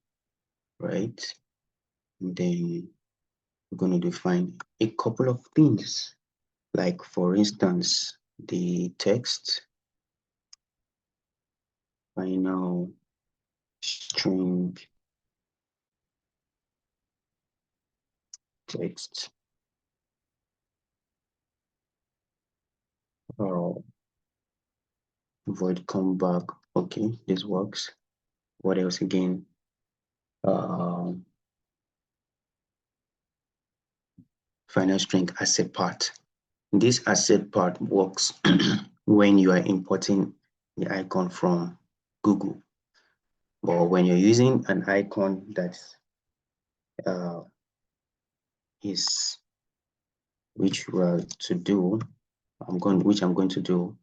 right? And then we're going to define a couple of things. Like for instance, the text, final string text, or void comeback. Okay, this works. What else again? Final string asset part. This asset part works when you are importing the icon from Google. But when you're using an icon that is which we're to do, I'm going to do,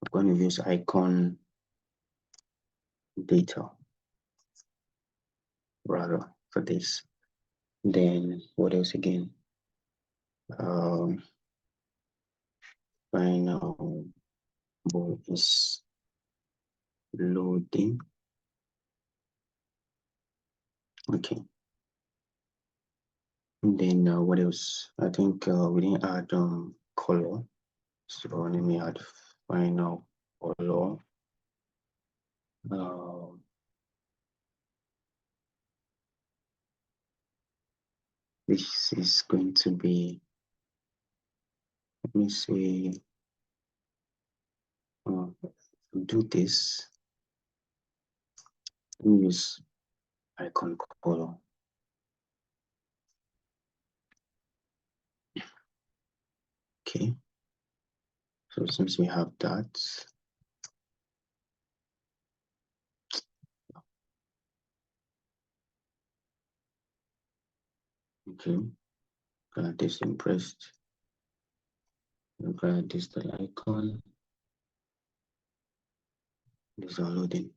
I'm going to use icon data rather for this. Then what else again? Final is loading. Okay. And then what else? I think we didn't add color. So let me add final color. This is going to be, let me see, do this. Let me use icon color. Okay. So since we have that, okay, this impressed. This the icon. This is loading.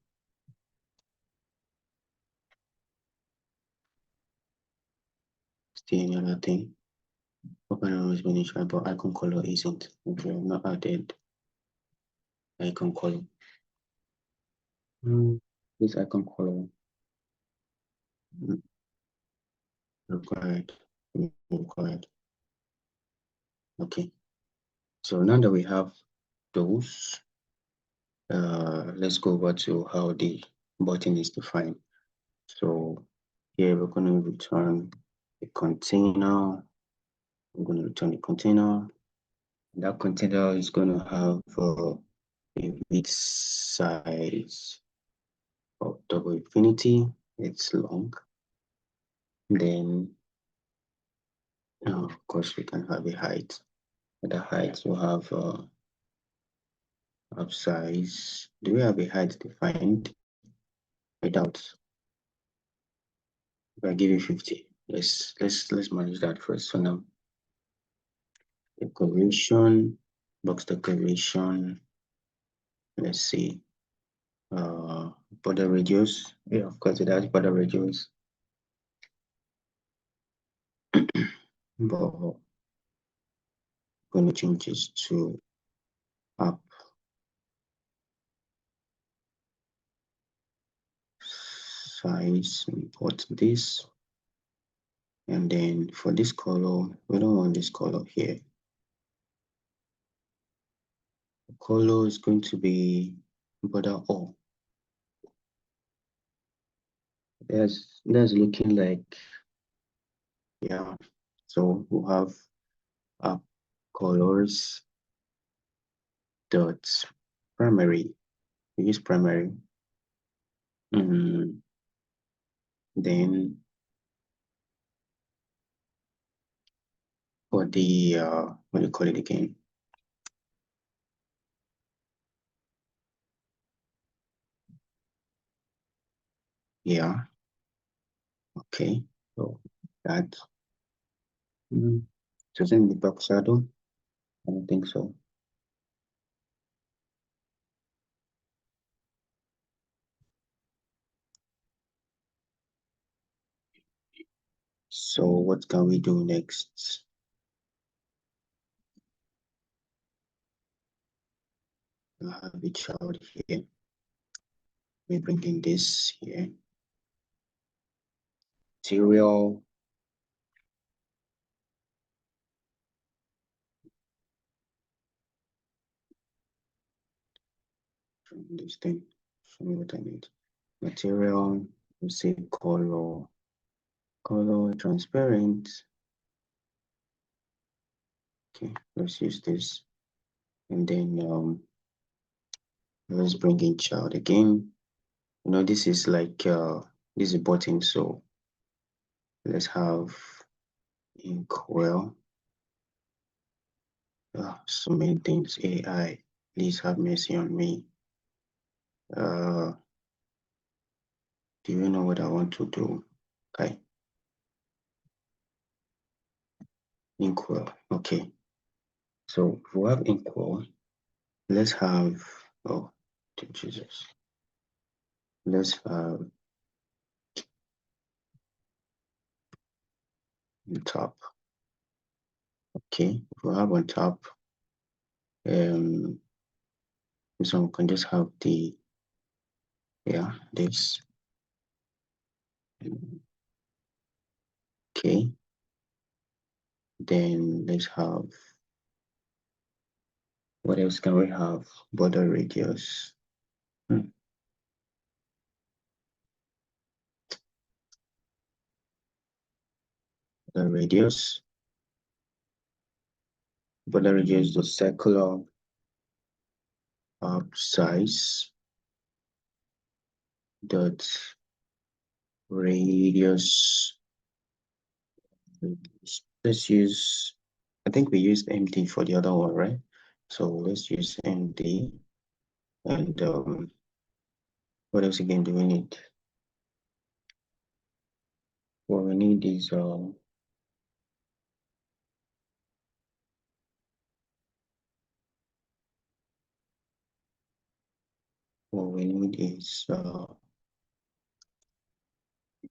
Still another thing. Open is finished, but icon color isn't. Okay, not added icon color. This icon color required. Okay. So now that we have those, let's go over to how the button is defined. So here we're going to return a container. I'm going to return a container. That container is going to have a width size of double infinity. It's long. Then, of course, we can have a height. The height will have size. Do we have a height defined? I doubt. If I give you 50, let's manage that first for now. Decoration, box decoration. Let's see. Border radius. Yeah, of course it has border radius. But I'm going to change this to up size, import this. And then for this color, we don't want this color here. The color is going to be border all. That's looking like, yeah. So we'll have up colors dot primary. We use primary. Then for the what do you call it again? Yeah. Okay. So that doesn't need box shadow. I don't think so. So what can we do next? I have a child here. We bring in this here. Material. this thing. Show me what I need. Material, we say color, transparent. Okay, let's use this. And then let's bring in child again. You know, this is like this is a button, so let's have inkwell. So many things. AI, please have mercy on me. Do you know what I want to do? Okay. Inkwell. Okay. So if we have inkwell, let's have, oh, Jesus. Let's have on top. Okay. If we have on top, so we can just have the, yeah, this. Okay. Then let's have, what else can we have? Border radius. The radius. Border radius, the circular size dot radius. Let's use, I think we used MD for the other one, right? So let's use MD. And what else again do we need? What we need is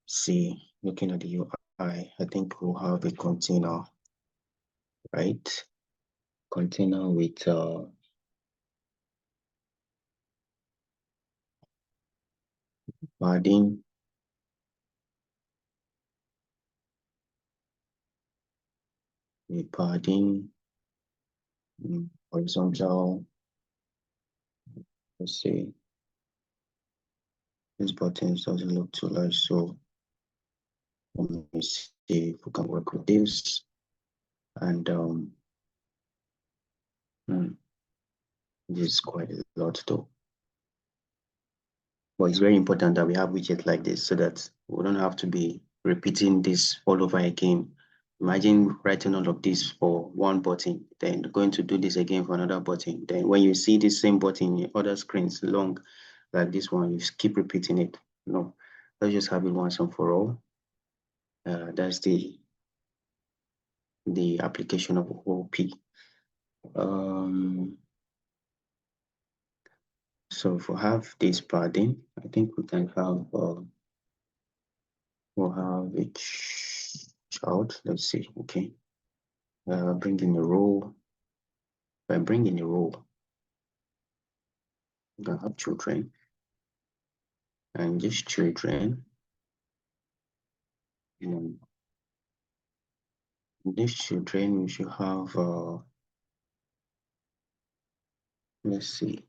see, looking at the UI, I think we'll have a container, right? Container with padding, horizontal. Let's see, these buttons doesn't look too large, so let me see if we can work with this. And this is quite a lot though. But it's very important that we have widgets like this so that we don't have to be repeating this all over again. Imagine writing all of this for one button, then going to do this again for another button. Then when you see the same button in other screens long like this one, you keep repeating it. No, let's just have it once and for all. That's the application of OP. So if we have this padding, I think we can have we'll have each child. Let's see. Okay. Bring in a row. By bringing a row, we can have children, and these children, we should have. Let's see.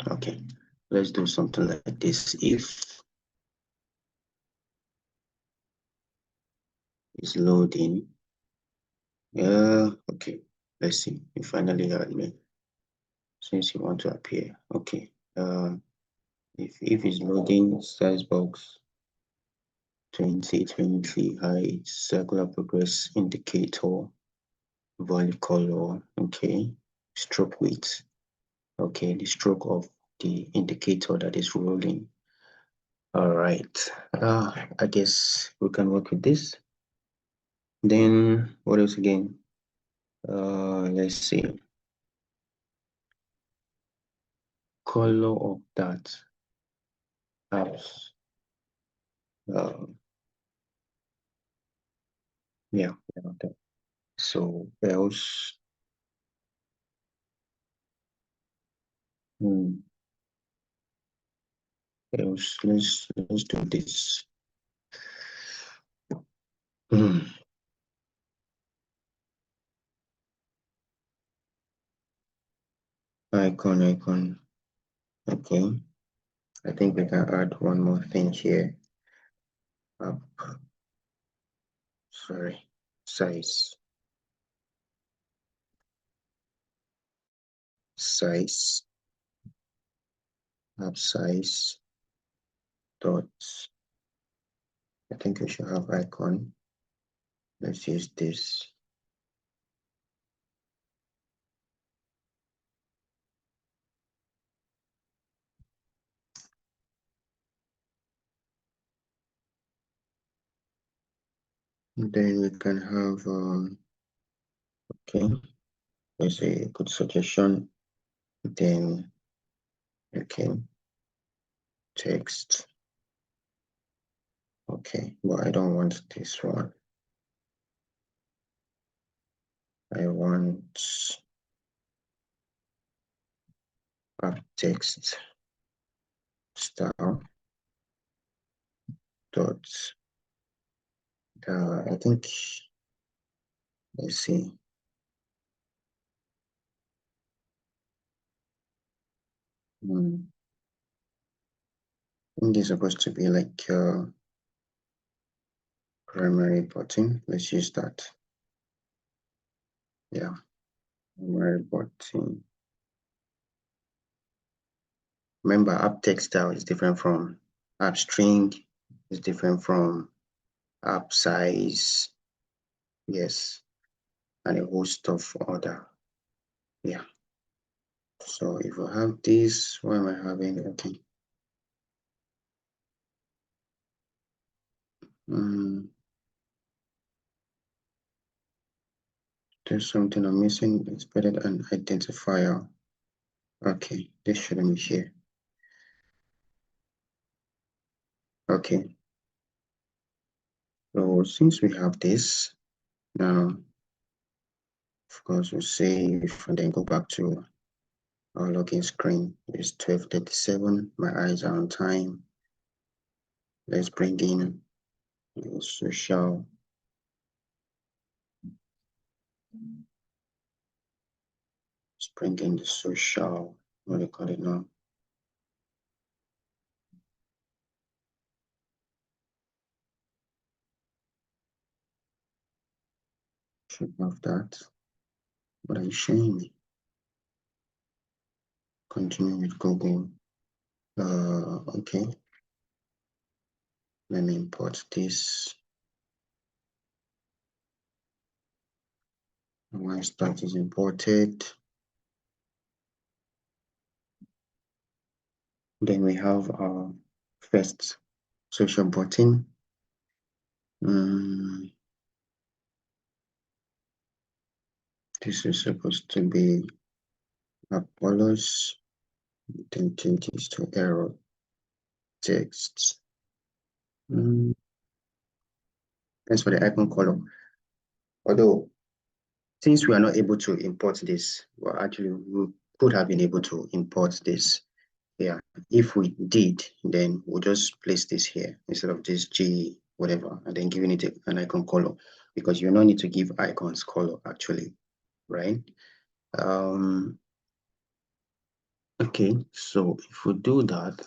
Okay, let's do something like this. If it's loading, okay. Let's see. You finally had me. Since you want to appear, okay. If it's loading, size box 2020 height, circular progress indicator, value color, okay. Stroke width, okay. The stroke of the indicator that is rolling. All right. I guess we can work with this. Then what else again? Let's see. Color of that house. Yeah. Okay. So else. Else, let's do this. icon. Okay. I think we can add one more thing here. Up. Sorry. Size. App size. Dots. I think we should have icon. Let's use this. Then we can have, okay, let's say a good suggestion. Then, okay, text. Okay, but I don't want this one. I want app text style dots. I think, let's see. I think it's supposed to be like primary button. Let's use that. Yeah, primary button. Remember, app text style is different from app string, is different from app size. Yes, and a host of other. Yeah. So if I have this, what am I having? Okay. There's something I'm missing. It's better an identifier. Okay, this shouldn't be here. Okay. So since we have this, now, of course, we'll save and then go back to our login screen. It's 12:37. My eyes are on time. Let's bring in the social. Let's bring in the social. What do you call it now? Should have that. What are you showing me? Continue with Google. Okay. Let me import this. Once that is imported, then we have our first social button. This is supposed to be Apollos. Then change this to error text. As for the icon color, although since we are not able to import this, well, actually we could have been able to import this. Yeah, if we did, then we'll just place this here instead of this G whatever, and then giving it an icon color, because you don't need to give icons color actually, right? Okay, so if we do that,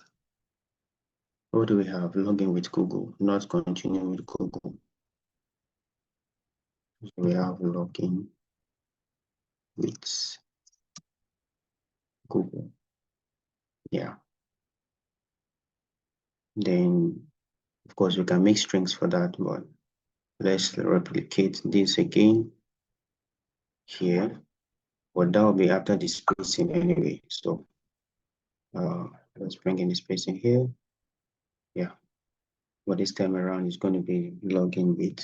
what do we have? Login with Google, not continue with Google. So we have login with Google. Yeah. Then, of course, we can make strings for that, but let's replicate this again here. But that will be after the spacing anyway. So let's bring in the spacing here. Yeah. But this time around, it's going to be login with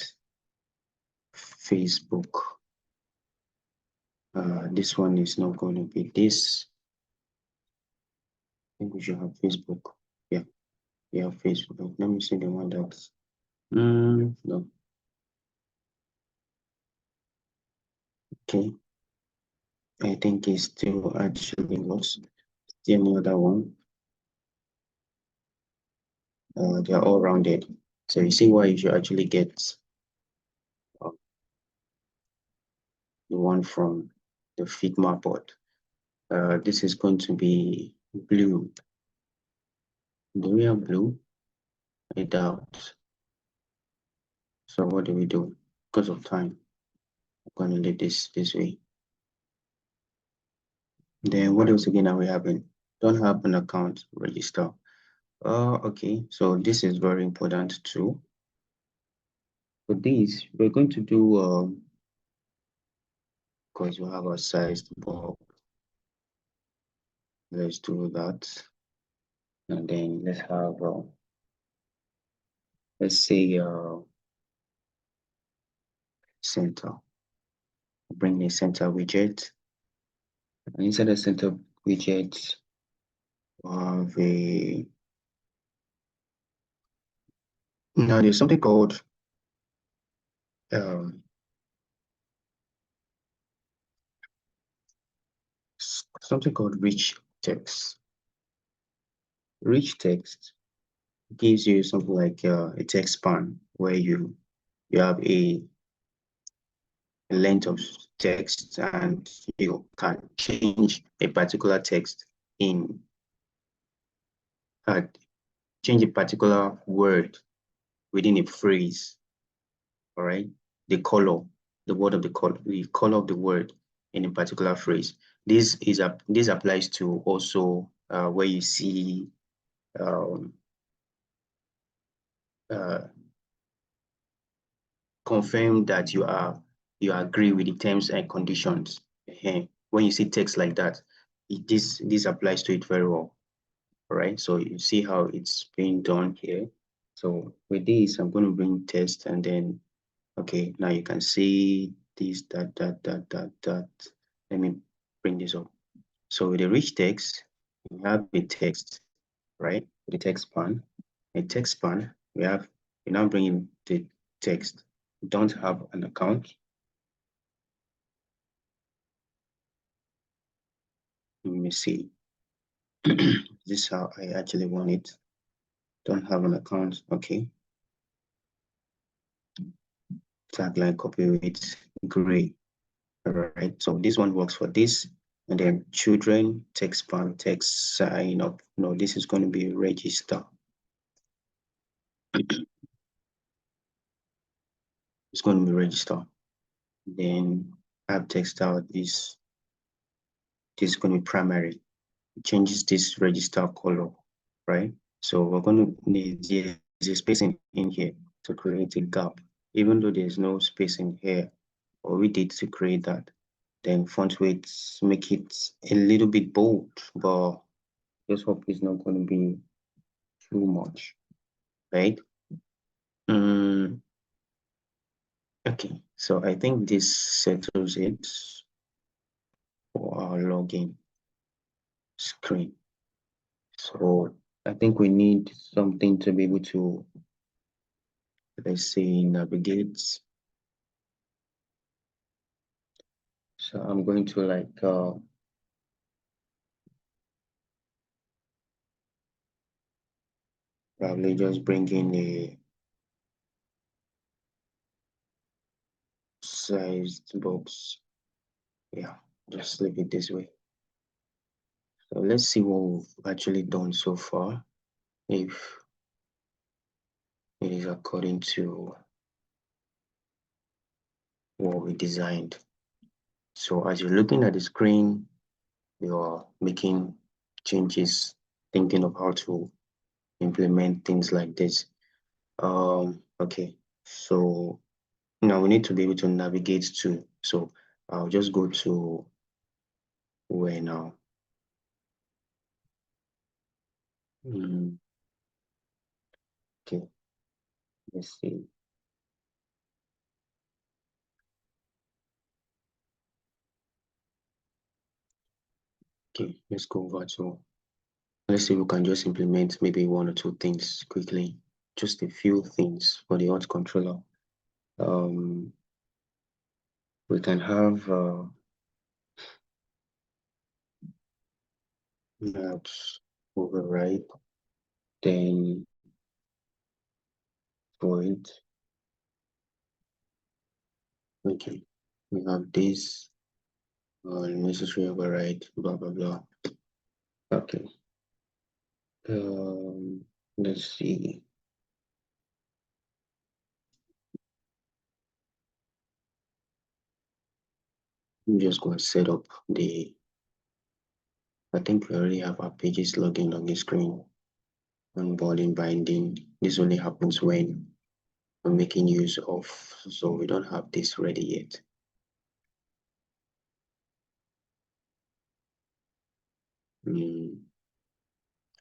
Facebook. This one is not going to be this. I think we should have Facebook. Yeah, we have Facebook. Let me see the one that's no. Okay. I think it's still actually works. Still the other one. They are all rounded. So you see why you should actually get the one from the Figma board. This is going to be blue. Do we have blue? I doubt. So what do we do? Because of time, I'm going to leave this way. Then what else again are we having? Don't have an account, register. Okay, so this is very important too. For this, we're going to do, because we have a sized bulb. Let's do that. And then let's have, let's say, center. Bring the center widget. And inside the center widget, we have a, now there's something called, something called rich text. Rich text gives you something like a text span where you have a length of text and you can change a particular text in change a particular word within a phrase. All right, the color, the word of the color of the word in a particular phrase. This applies to also where you see confirm that you agree with the terms and conditions. When you see text like that, this applies to it very well. All right, so you see how it's being done here. So with this, I'm going to bring test and then, okay, now you can see this, that. Let me bring this up. So with the rich text, we have a text, right? The text span. A text span, we now bring in the text. We don't have an account. Let me see. This is how I actually want it. Don't have an account. Okay. Tagline copy with gray. All right. So this one works for this. And then children, text span, text sign up. No, this is going to be register. It's going to be register. Then add text out this is going to be primary. It changes this register color, right? So we're going to need the spacing in here to create a gap, even though there's no spacing here, or we did to create that. Then font weight, make it a little bit bold, but just hope it's not going to be too much, right? Okay, so I think this settles it for our login screen. So I think we need something to be able to, let's say, navigate. So I'm going to like probably just bring in a sized box. Yeah, just leave it this way. So let's see what we've actually done so far. If it is according to what we designed. So as you're looking at the screen, you're making changes, thinking of how to implement things like this. Okay, so now we need to be able to navigate to. So I'll just go to where now? Okay, let's see. Okay, let's go over to, let's see if we can just implement maybe one or two things quickly, just a few things for the auth controller. We can have maps override, then for it, okay, we have this, Unnecessary override, blah blah blah. Okay. Let's see. I'm just going to set up the. I think we already have our pages login on the screen. Onboarding, binding. This only happens when we're making use of. So we don't have this ready yet.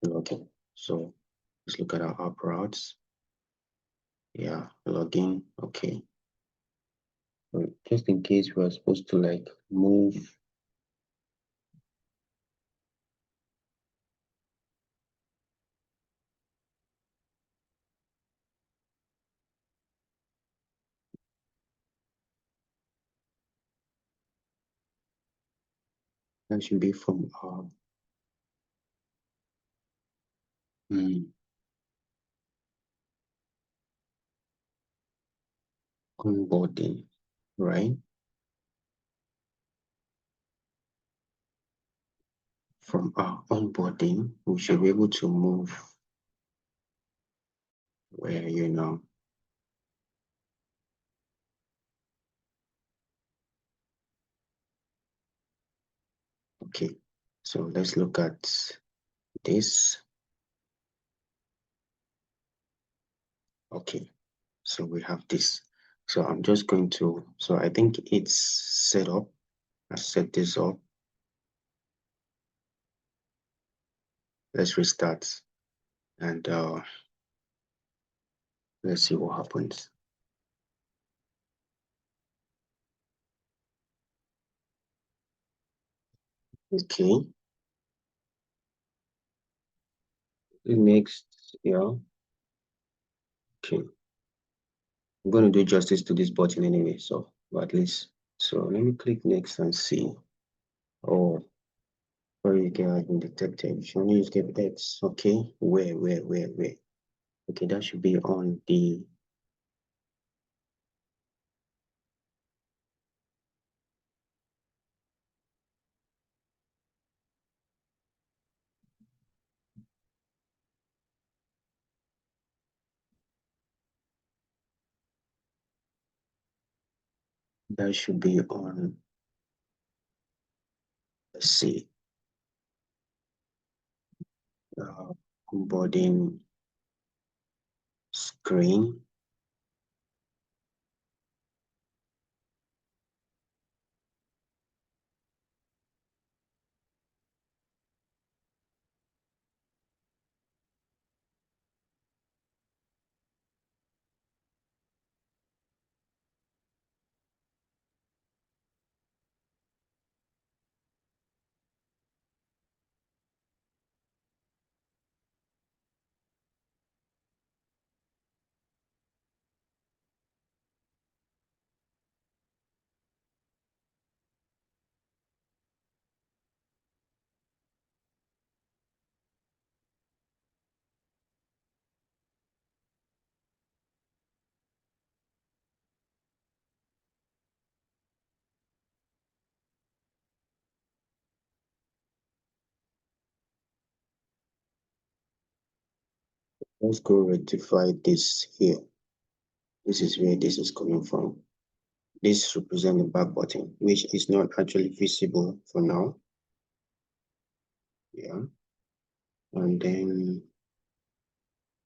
Okay. So let's look at our app routes. Yeah, login. Okay. So just in case we're supposed to like move. That should be from our onboarding, right? From our onboarding, we should be able to move where, okay. So let's look at this. Okay. So we have this. So I'm just going to, so I think it's set up. I set this up. Let's restart and let's see what happens. Okay. Next, yeah. Okay. I'm going to do justice to this button anyway. So, but at least, so let me click next and see. Oh, where you get in detected. If you want to use get X, okay. Where? Okay, that should be on the. That should be on. Let's see. Onboarding screen. Let's go rectify this here. This is where this is coming from. This represents the back button, which is not actually visible for now. Yeah. And then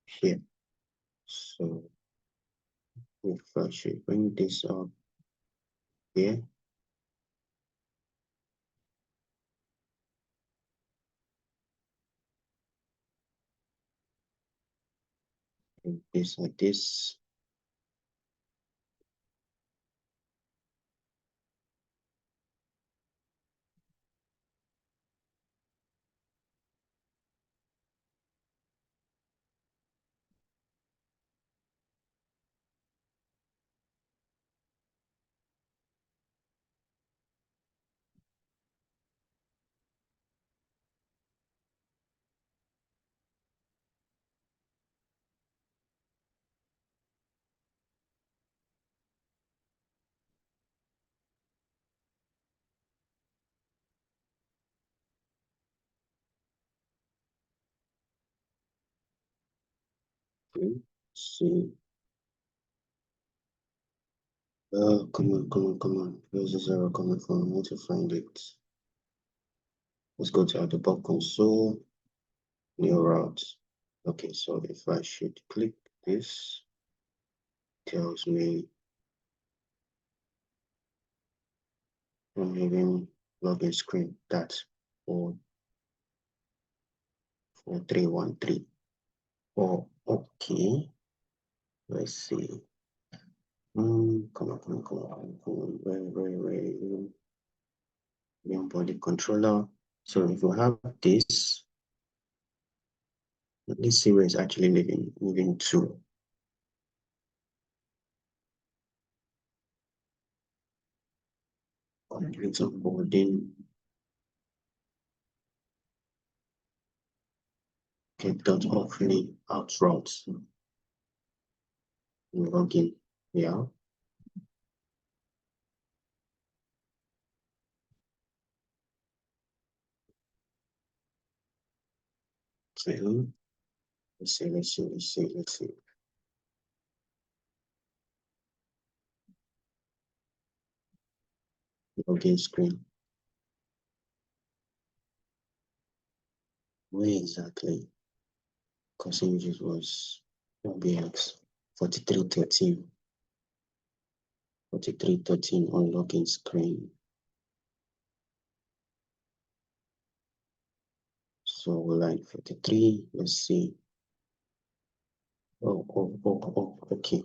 here. So if I should bring this up here, and this like this. Okay, see. Oh, come on. Where's this error coming from? I want to find it. Let's go to the debug console, new route. Okay, so if I should click this, tells me I'm having login screen. That's 44313. Oh, okay. Let's see. Come on. Very. Main body controller. So if you have this, let's see where it's actually moving to. Complete onboarding. Okay, dot hopefully out routes. Login. Yeah. Okay. Let's see. Login screen. Where exactly? Because images was OBX 4313. 4313 on login screen. So line 43, let's see. Oh, okay.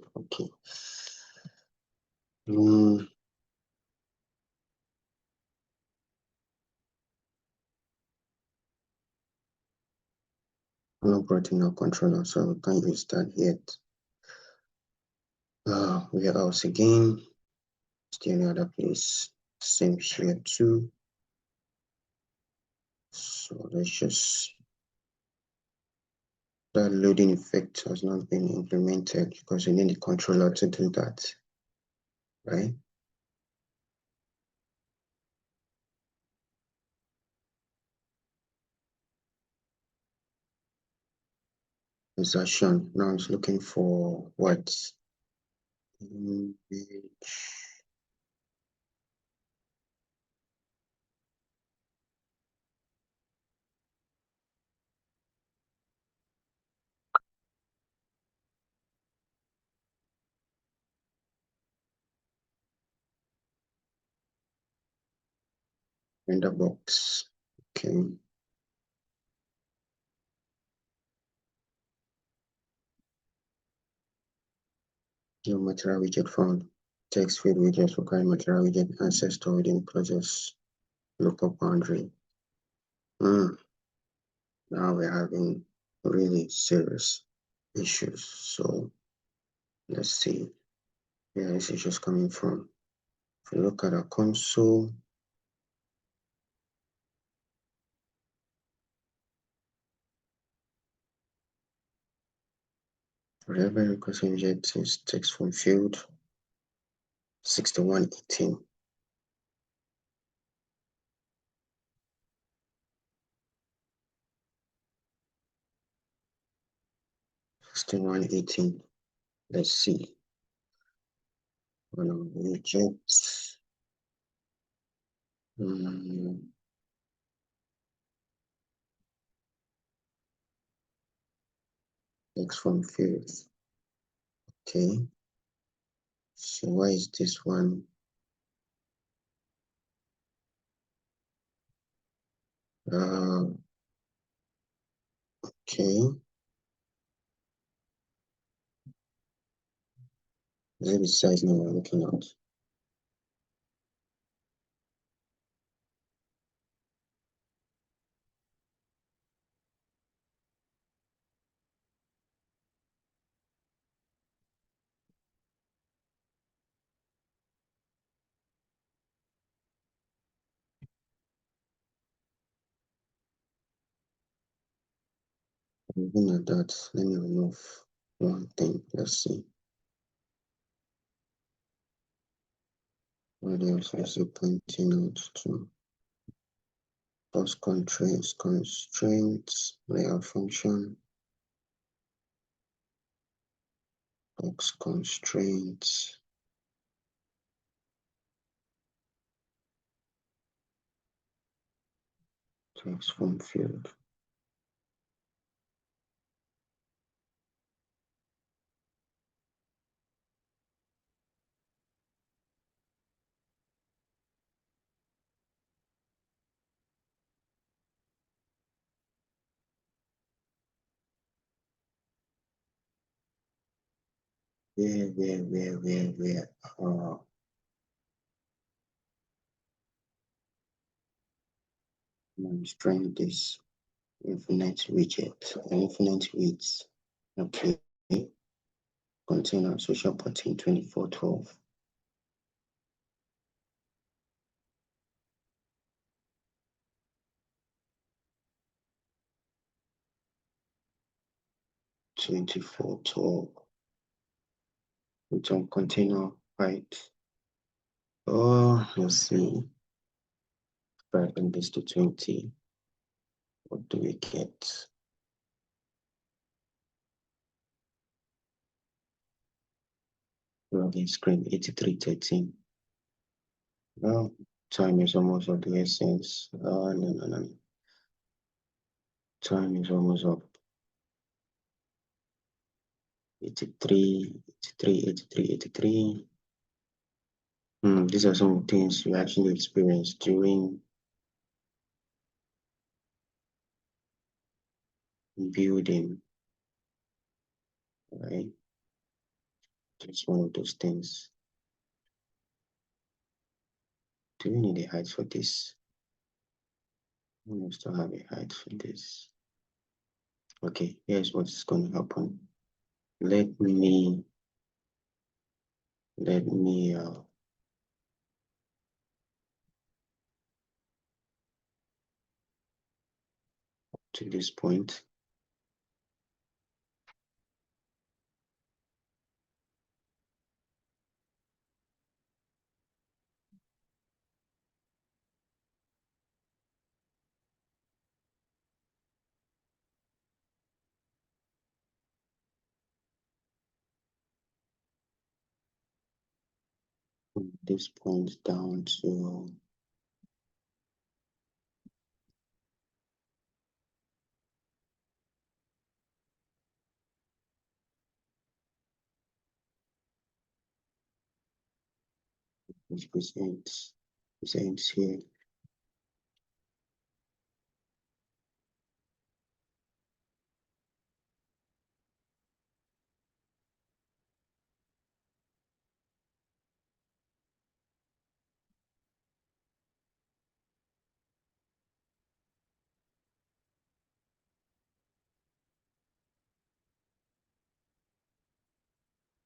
No protein controller, so we can't use that yet. We are out again. Still any other place. Same here too. So let's just, that loading effect has not been implemented because we need the controller to do that, right? Insertion. Now it's looking for what? Render box. Okay. Your material widget found. Text field widgets require material widget ancestor within process lookup boundary. Now we're having really serious issues. So let's see where this is just coming from. If you look at our console, whatever request widget is text from field 6118. 6118. Let's see. One of the widgets. Text from fields. Okay. So why is this one? Okay. Is it the size now we're looking at? Looking at that, let me remove one thing. Let's see. What else is it pointing out to? Post constraints, layout function. box constraints. Transform field. Where? I'm trying this infinite widths. Okay. Container social 2412. Return container height. Oh, let's see. Breaking this to 20. What do we get? Login screen 8313. Well, time is almost of the essence. No. Time is almost up. 83. These are some things you actually experience during building, right? Just one of those things. Do we need a height for this? We must have a height for this. Okay, here's what's going to happen. Let me to this point. From this point down to which presents here.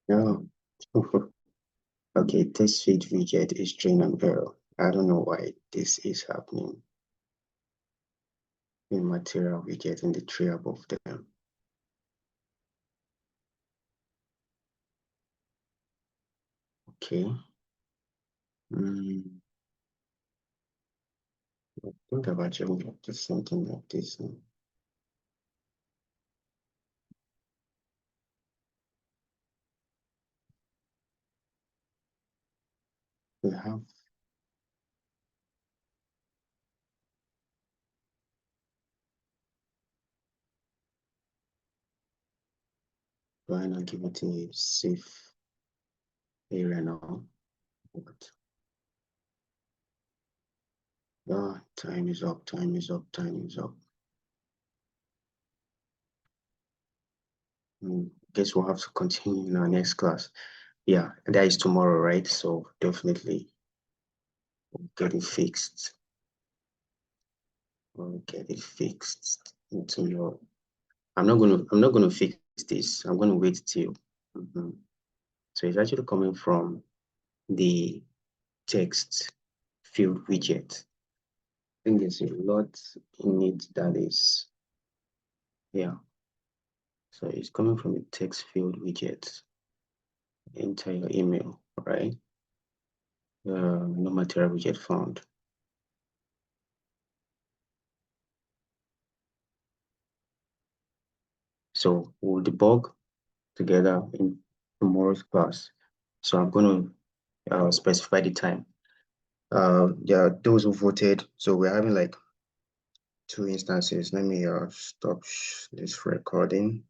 Now, okay, this feed widget is train and error. I don't know why this is happening. In material widget in the tree above them. Okay. I think I've actually got to something like this. We have why not give it a safe area now? But time is up. Guess we'll have to continue in our next class. Yeah, that is tomorrow, right? So definitely we'll get it fixed. Into your. I'm not gonna fix this. I'm gonna wait till. So it's actually coming from the text field widget. I think there's a lot in it that is, yeah. So it's coming from the text field widget. Enter your email, right? No material widget found. So we'll debug together in tomorrow's class. So I'm going to specify the time. There are those who voted. So we're having like two instances. Let me stop this recording.